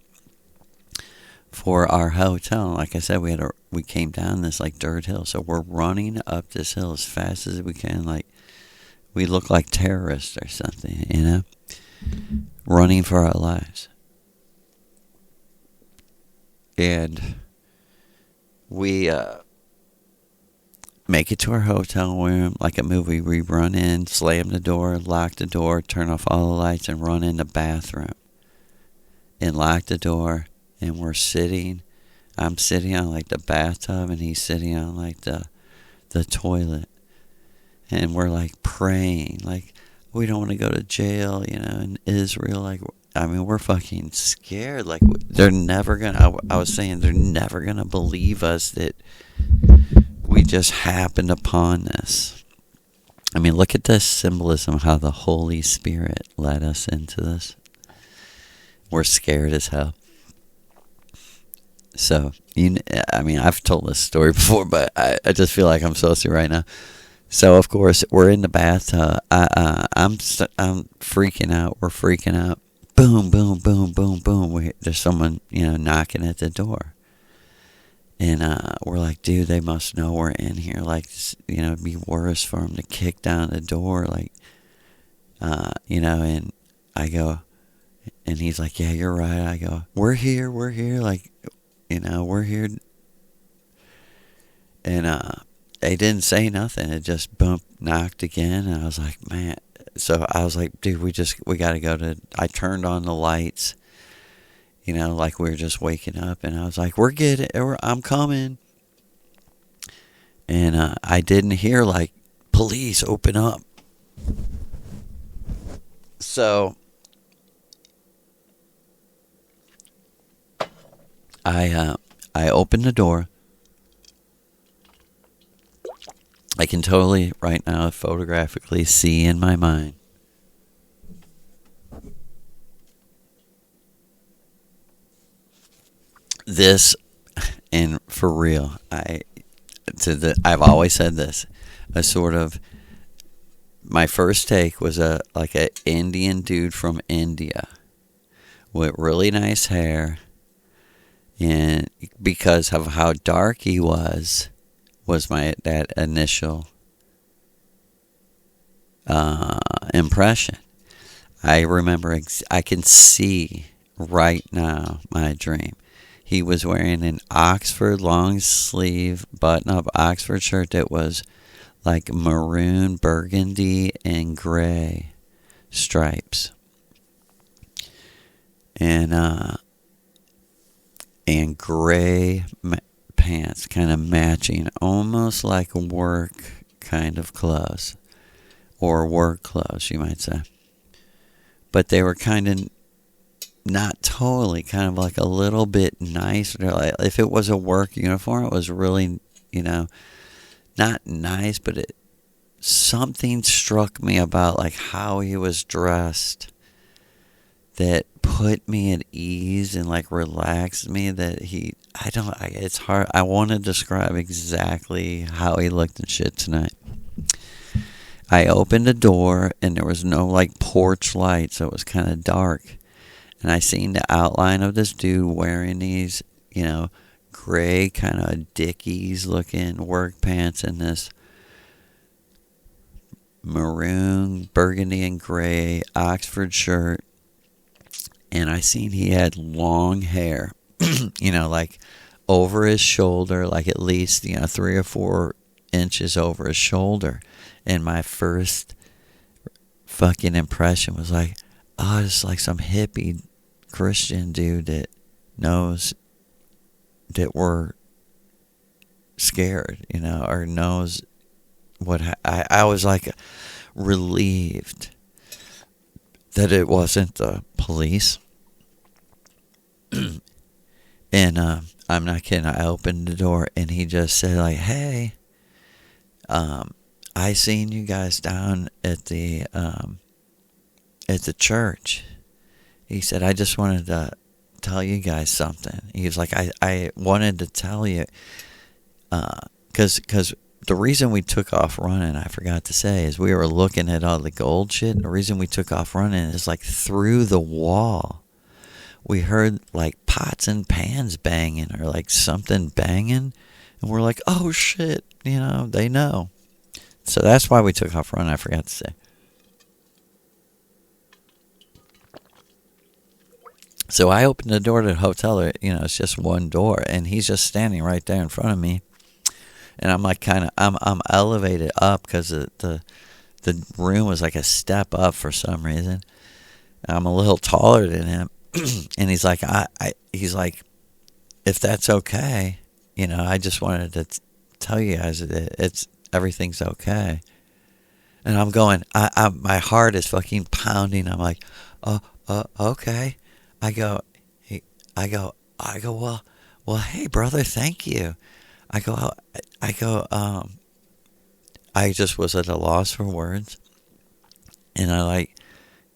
for our hotel. Like I said, we came down this like dirt hill, so we're running up this hill as fast as we can, like we look like terrorists or something, you know, running for our lives. And we make it to our hotel room like a movie. We run in, slam the door, lock the door, turn off all the lights, and run in the bathroom. And lock the door, and we're sitting. I'm sitting on like the bathtub, and he's sitting on like the toilet. And we're like praying, like we don't want to go to jail, you know, in Israel. Like, I mean, we're fucking scared. Like, they're never gonna, I was saying, they're never gonna believe us that we just happened upon this. I mean, look at this symbolism, how the Holy Spirit led us into this. We're scared as hell. So, I mean, I've told this story before, but I just feel like I'm supposed to right now. So, of course, we're in the bathtub. I'm freaking out. We're freaking out. Boom, boom, boom, boom, boom. There's someone, knocking at the door. And we're like, dude, they must know we're in here. Like, it'd be worse for them to kick down the door. Like, and I go, and he's like, yeah, you're right. I go, we're here. Like, we're here. And they didn't say nothing. It just knocked again. And I was like, man. So I was like, dude, we got to go to, I turned on the lights, like we were just waking up. And I was like, I'm coming. And I didn't hear like, police, open up. So I opened the door. I can totally right now photographically see in my mind this, and for real, I've always said this, a sort of, my first take was like an Indian dude from India with really nice hair, and because of how dark he was that initial impression. I remember, I can see right now my dream. He was wearing an Oxford long sleeve button-up Oxford shirt that was like maroon, burgundy, and gray stripes. And gray pants, kind of matching, almost like work kind of clothes, or work clothes, you might say. But they were kind of not totally, kind of like a little bit nicer. Like if it was a work uniform, it was really, not nice, but something struck me about like how he was dressed that put me at ease and like relaxed me, that it's hard. I want to describe exactly how he looked and shit tonight. I opened the door and there was no like porch light, so it was kind of dark. And I seen the outline of this dude wearing these, gray kind of Dickies looking work pants and this maroon, burgundy and gray Oxford shirt. And I seen he had long hair, like over his shoulder, like at least, 3 or 4 inches over his shoulder. And my first fucking impression was like, oh, it's like some hippie Christian dude that knows that we're scared, or knows what I was like relieved that it wasn't the police. And I'm not kidding, I opened the door and he just said like, hey, I seen you guys down at the church. He said, I just wanted to tell you guys something. He was like, I wanted to tell you, because the reason we took off running, I forgot to say, is we were looking at all the gold shit. The reason we took off running is like through the wall, we heard like pots and pans banging or like something banging. And we're like, oh shit, they know. So that's why we took off running, I forgot to say. So I opened the door to the hotel, it's just one door, and he's just standing right there in front of me. And I'm like I'm elevated up because the room was like a step up for some reason. I'm a little taller than him. And he's like, he's like, if that's okay, I just wanted to tell you guys that everything's okay. And I'm going, my heart is fucking pounding. I'm like, okay. I go, well, hey brother, thank you. I just was at a loss for words. And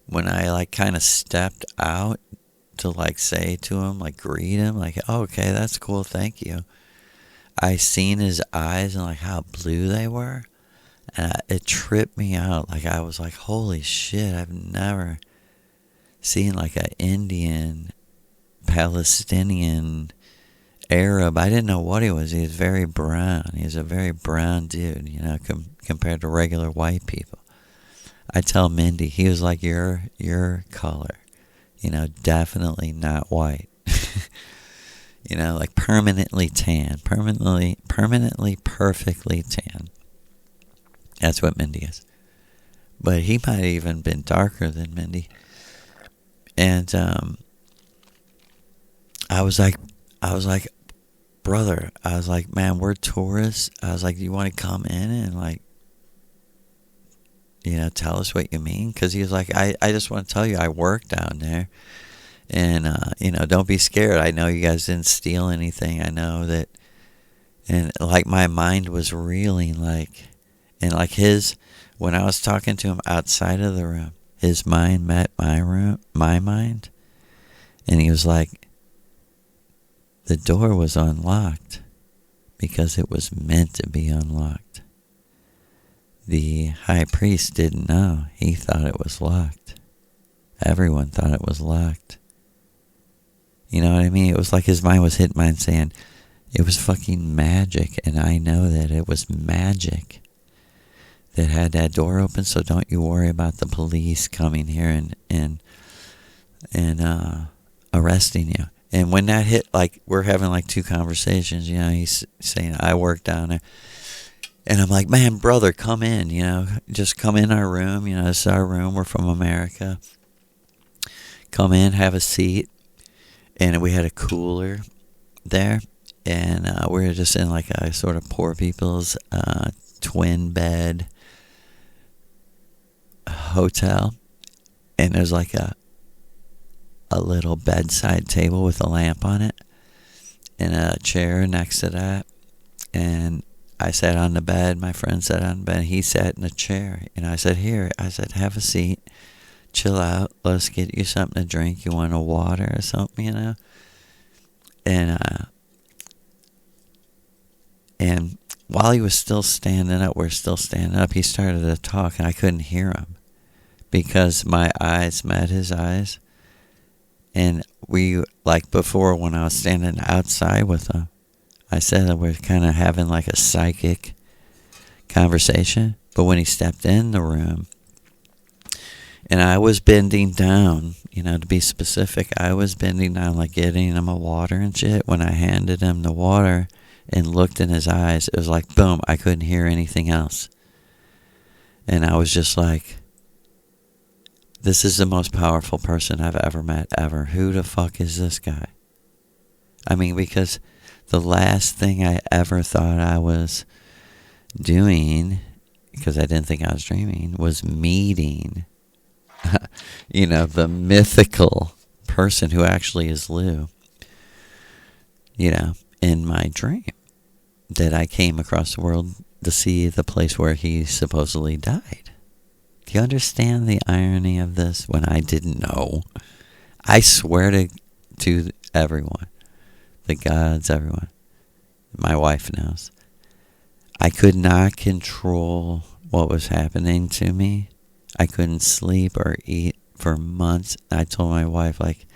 when I kind of stepped out to say to him, greet him, oh, okay, that's cool, thank you. I seen his eyes and how blue they were. And it tripped me out. I was like, holy shit, I've never seen an Indian, Palestinian, Arab. I didn't know what he was. He was very brown. He was a very brown dude, compared to regular white people. I tell Mindy, he was like your color, definitely not white. Permanently tan, permanently perfectly tan. That's what Mindy is. But he might have even been darker than Mindy. And I was like, brother, I was like, man, we're tourists. I was like, do you want to come in and tell us what you mean? Because he was like, I just want to tell you, I work down there. And, don't be scared. I know you guys didn't steal anything. I know that. And my mind was reeling and when I was talking to him outside of the room, his mind met my mind. And he was like, the door was unlocked because it was meant to be unlocked. The high priest didn't know. He thought it was locked. Everyone thought it was locked. You know what I mean? It was like his mind was hitting mine saying, it was fucking magic, and I know that it was magic that had that door open, so don't you worry about the police coming here and arresting you. And when that hit, we're having 2 conversations, he's saying, I work down there. And I'm like, man, brother, come in, just come in our room. This is our room. We're from America. Come in, have a seat. And we had a cooler there. And we were just in a sort of poor people's twin bed hotel. And there's a little bedside table with a lamp on it. And a chair next to that. And I sat on the bed, my friend sat on the bed, and he sat in a chair. And I said, have a seat, chill out, let's get you something to drink. You want a water or something, And while he was still standing up, we're still standing up, he started to talk, and I couldn't hear him because my eyes met his eyes. And we, before when I was standing outside with him, I said that we're kind of having a psychic conversation, But when he stepped in the room, and I was bending down, to be specific, I was bending down, like getting him a water and shit. When I handed him the water and looked in his eyes, it was like, boom, I couldn't hear anything else. And I was just like, this is the most powerful person I've ever met, ever. Who the fuck is this guy? I mean, because the last thing I ever thought I was doing, because I didn't think I was dreaming, was meeting, the mythical person who actually is Lou, in my dream. That I came across the world to see the place where he supposedly died. Do you understand the irony of this? When I didn't know, I swear to everyone, the gods, everyone, my wife knows, I could not control what was happening to me. I couldn't sleep or eat for months. I told my wife, like,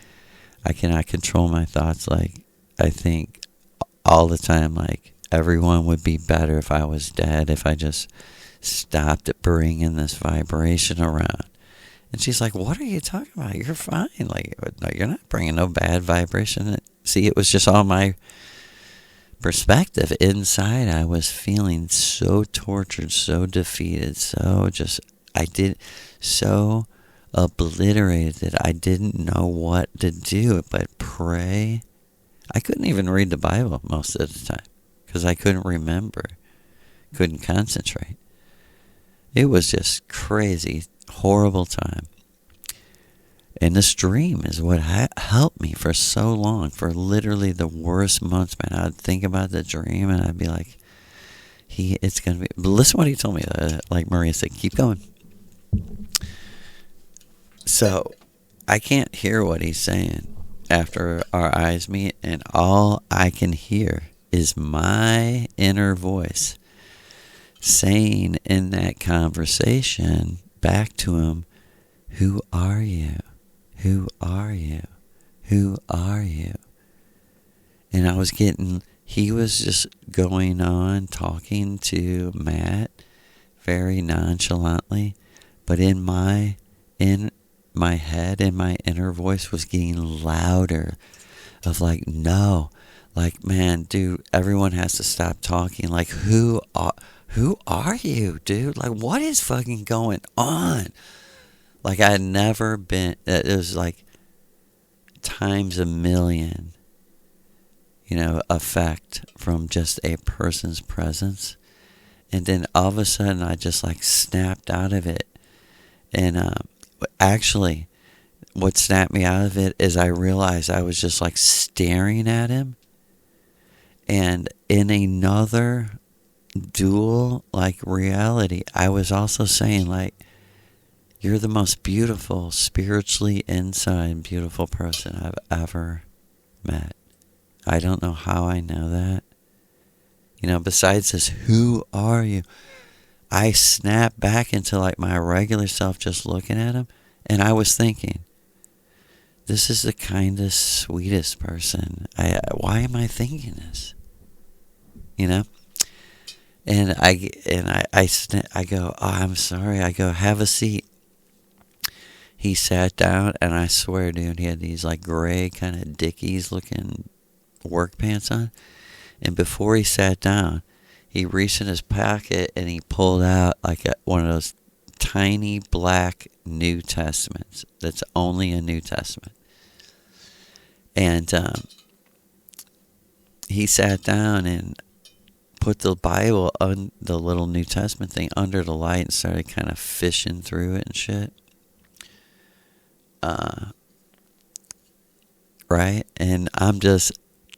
I cannot control my thoughts. Like, I think all the time, like, everyone would be better if I was dead, if I just stopped bringing this vibration around. And she's like, what are you talking about? You're fine. Like, no, you're not bringing no bad vibration. See, it was just all my perspective. Inside, I was feeling so tortured, so defeated, so obliterated that I didn't know what to do but pray. I couldn't even read the Bible most of the time because I couldn't remember, couldn't concentrate. It was just crazy, horrible time. And this dream is what helped me for so long, for literally the worst months, man. I'd think about the dream and I'd be like, it's going to be... But listen what he told me, like Maria said, keep going. So, I can't hear what he's saying after our eyes meet, and all I can hear is my inner voice saying in that conversation back to him, who are you? Who are you? Who are you? And he was just going on talking to Matt very nonchalantly, but in my head and my inner voice was getting louder of like, no, like, man, dude, everyone has to stop talking. Like, who are you, dude? Like, what is fucking going on? Like, I had never been, it was like times a million, effect from just a person's presence. And then all of a sudden I just like snapped out of it. And actually, what snapped me out of it is I realized I was just like staring at him. And in another dual like reality, I was also saying like, you're the most beautiful, spiritually inside, beautiful person I've ever met. I don't know how I know that. Besides this, who are you? I snapped back into like my regular self just looking at him. And I was thinking, this is the kindest, sweetest person. Why am I thinking this? And I go, oh, I'm sorry. I go, have a seat. He sat down, and I swear, dude, he had these like gray kind of Dickies looking work pants on. And before he sat down, he reached in his pocket and he pulled out like one of those tiny black New Testaments. That's only a New Testament. And he sat down and put the Bible on the little New Testament thing under the light and started kind of fishing through it and shit. Right? And I'm just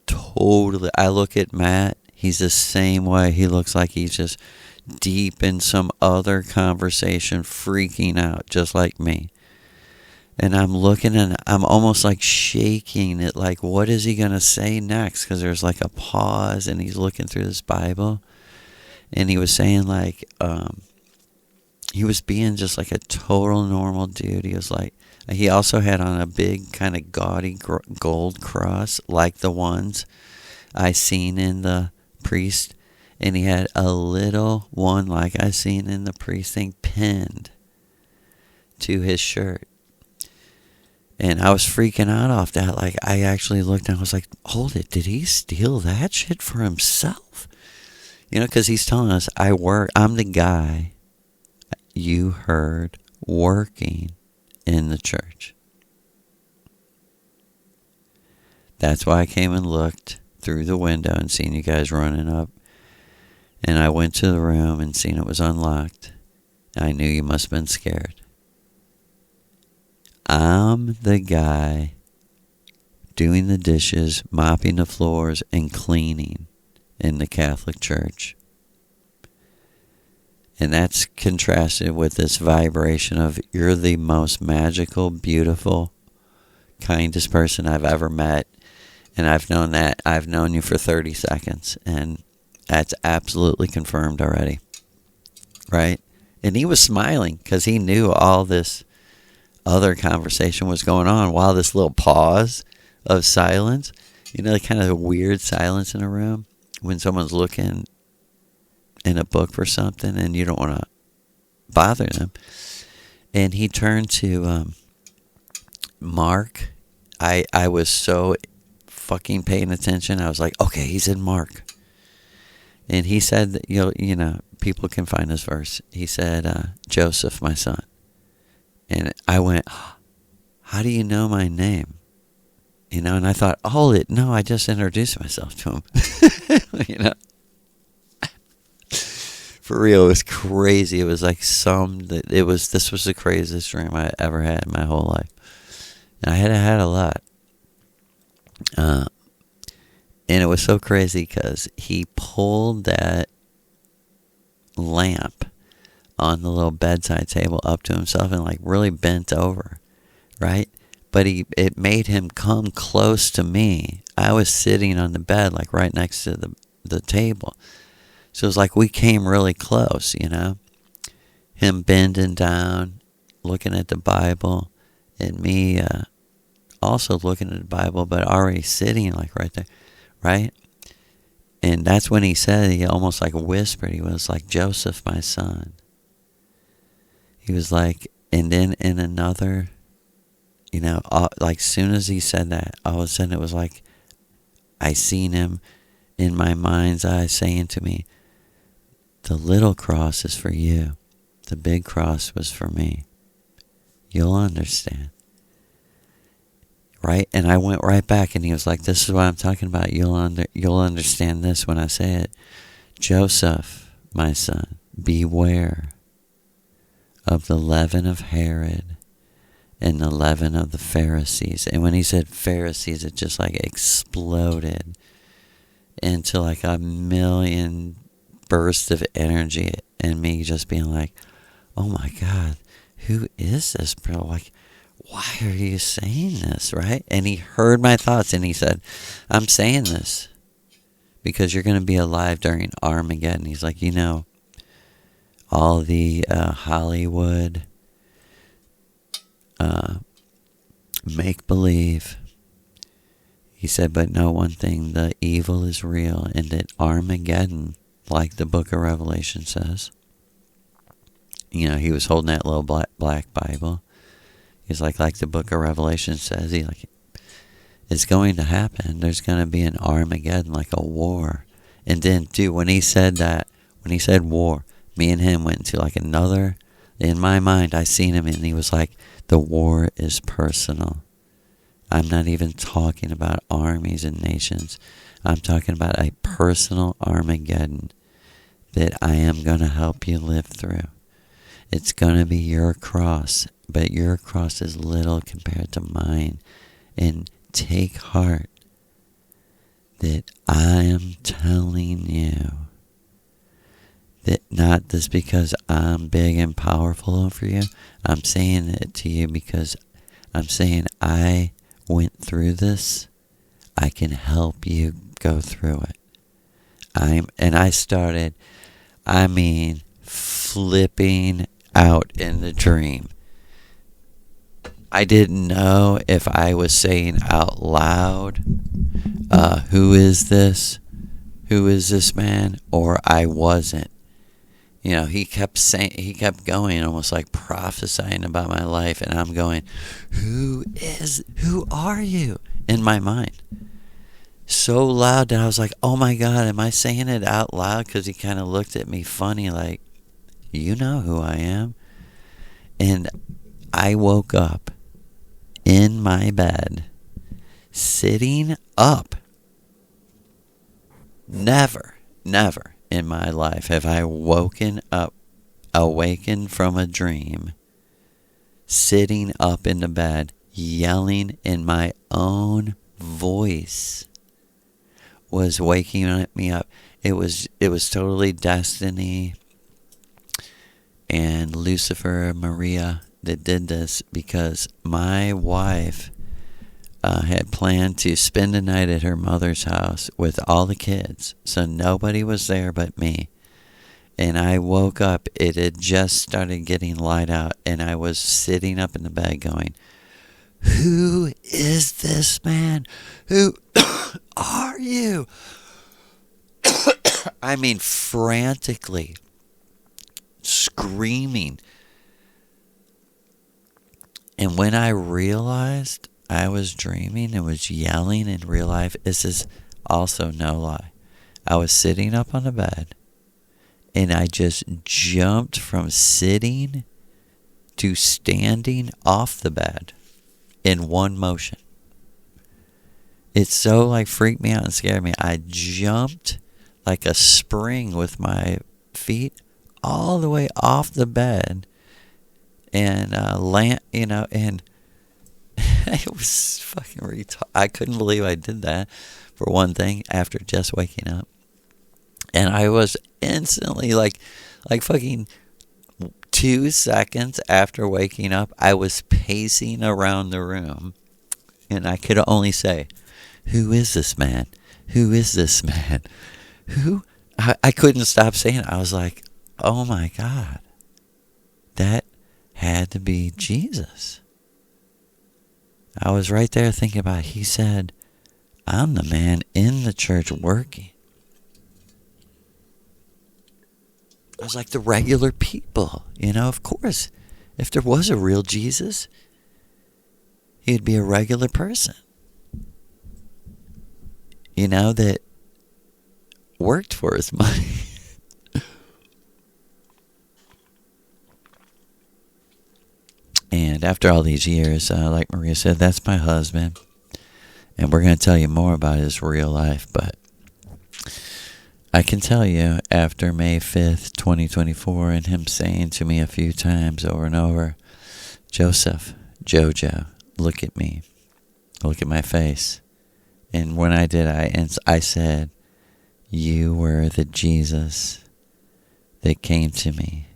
totally... I look at Matt. He's the same way. He looks like he's just deep in some other conversation, freaking out, just like me. And I'm looking and I'm almost like shaking it, like, what is he going to say next? Because there's like a pause and he's looking through this Bible. And he was saying like, he was being just like a total normal dude. He was like, he also had on a big kind of gaudy gold cross, like the ones I seen in the priest. And he had a little one like I seen in the precinct pinned to his shirt. And I was freaking out off that. Like, I actually looked and I was like, hold it, did he steal that shit for himself? You know, because he's telling us, I'm the guy you heard working in the church. That's why I came and looked through the window and seen you guys running up. And I went to the room and seen it was unlocked. I knew you must have been scared. I'm the guy doing the dishes, mopping the floors, and cleaning in the Catholic Church. And that's contrasted with this vibration of, you're the most magical, beautiful, kindest person I've ever met. And I've known you for 30 seconds. And that's absolutely confirmed already. Right? And he was smiling because he knew all this other conversation was going on while this little pause of silence, you know, kind of a weird silence in a room when someone's looking in a book for something and you don't want to bother them. And he turned to Mark. I was so fucking paying attention. I was like, okay, he's in Mark. And he said that, you know, people can find this verse. He said, Joseph, my son. And I went, how do you know my name? You know, and I thought, no, I just introduced myself to him. You know, for real, it was crazy. It was like this was the craziest dream I ever had in my whole life. And I had a lot. And it was so crazy because he pulled that lamp on the little bedside table up to himself and like really bent over, right? But it made him come close to me. I was sitting on the bed like right next to the table. So it was like we came really close, you know? Him bending down, looking at the Bible, and me also looking at the Bible, but already sitting like right there, right? And that's when he said, he almost like whispered, he was like, Joseph, my son. He was like, and then in another, you know, like soon as he said that, all of a sudden it was like, I seen him in my mind's eye saying to me, the little cross is for you. The big cross was for me. You'll understand. Right? And I went right back and he was like, this is what I'm talking about. You'll understand this when I say it. Joseph, my son, beware of the leaven of Herod and the leaven of the Pharisees. And when he said Pharisees, it just like exploded into like a million bursts of energy, and me just being like, oh my God, who is this bro? Like, why are you saying this, right? And he heard my thoughts and he said, I'm saying this because you're going to be alive during Armageddon. He's like, you know, all the Hollywood make-believe. He said, but know one thing, the evil is real, and that Armageddon, like the book of Revelation says, you know, he was holding that little black Bible. He's like the book of Revelation says, he like, it's going to happen. There's going to be an Armageddon, like a war. And then, dude, when he said that, when he said war, me and him went into like another, in my mind, I seen him and he was like, the war is personal. I'm not even talking about armies and nations. I'm talking about a personal Armageddon that I am going to help you live through. It's going to be your cross, but your cross is little compared to mine. And take heart that I am telling you that not just because I'm big and powerful over you. I'm saying it to you because I'm saying I went through this. I can help you go through it. I started, flipping out in the dream. I didn't know if I was saying out loud, who is this? who is this man? Or I wasn't. You know, he kept going, almost like prophesying about my life. And I'm going, who are you? In my mind. So loud that I was like, oh my God, am I saying it out loud? Because he kind of looked at me funny, like, you know who I am. And I woke up in my bed, sitting up. Never in my life have I awakened from a dream, sitting up in the bed, yelling in my own voice, was waking me up. It was totally destiny and Lucifer, Maria, that did this, because my wife had planned to spend the night at her mother's house with all the kids, so nobody was there but me. And I woke up, it had just started getting light out, and I was sitting up in the bed going, who is this man? Who are you? I mean, frantically screaming. And when I realized I was dreaming and was yelling in real life, this is also no lie. I was sitting up on the bed, and I just jumped from sitting to standing off the bed in one motion. It so like freaked me out and scared me. I jumped like a spring with my feet all the way off the bed and and it was fucking retarded. I couldn't believe I did that, for one thing, after just waking up. And I was instantly like fucking 2 seconds after waking up, I was pacing around the room, and I could only say, who is this man? Who is this man? Who? I couldn't stop saying it. I was like, oh my God, that had to be Jesus. I was right there thinking about it. He said, I'm the man in the church working. I was like the regular people, of course. If there was a real Jesus, he'd be a regular person. That worked for his money. And after all these years, like Maria said, that's my husband. And we're going to tell you more about his real life. But I can tell you, after May 5th, 2024, and him saying to me a few times over and over, Joseph, Jojo, look at me. Look at my face. And when I did, I said, you were the Jesus that came to me.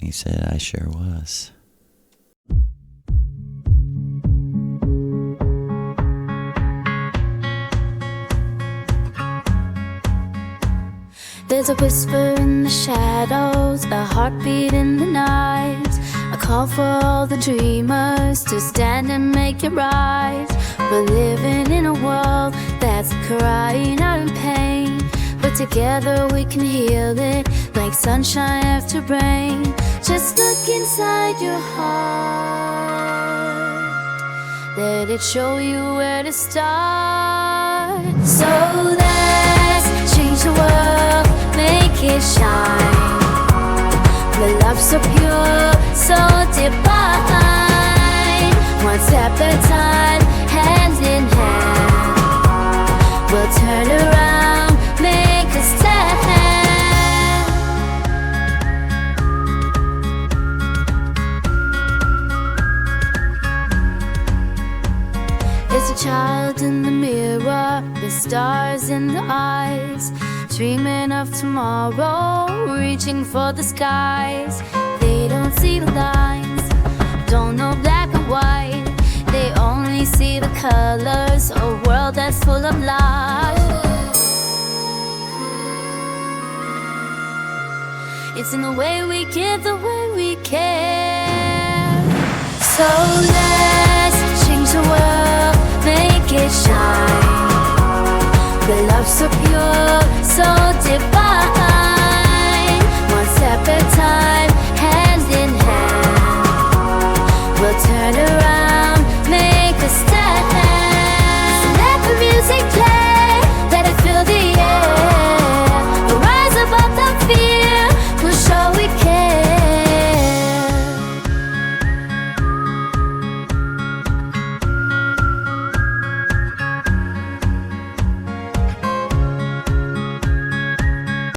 He said, I sure was. There's a whisper in the shadows, a heartbeat in the night, a call for all the dreamers to stand and make it right. We're living in a world that's crying out in pain, but together we can heal it like sunshine after rain. Just look inside your heart, let it show you where to start. So let's change the world, make it shine. The love so pure, so divine. One step at a time, hand in hand. We'll turn around, make a stand. There's a child in the mirror, the stars in the eyes, dreaming of tomorrow, reaching for the skies. They don't see the lines, don't know black and white. They only see the colors, a world that's full of light. It's in the way we give, the way we care. So let's change the world, make it shine. The love so pure, So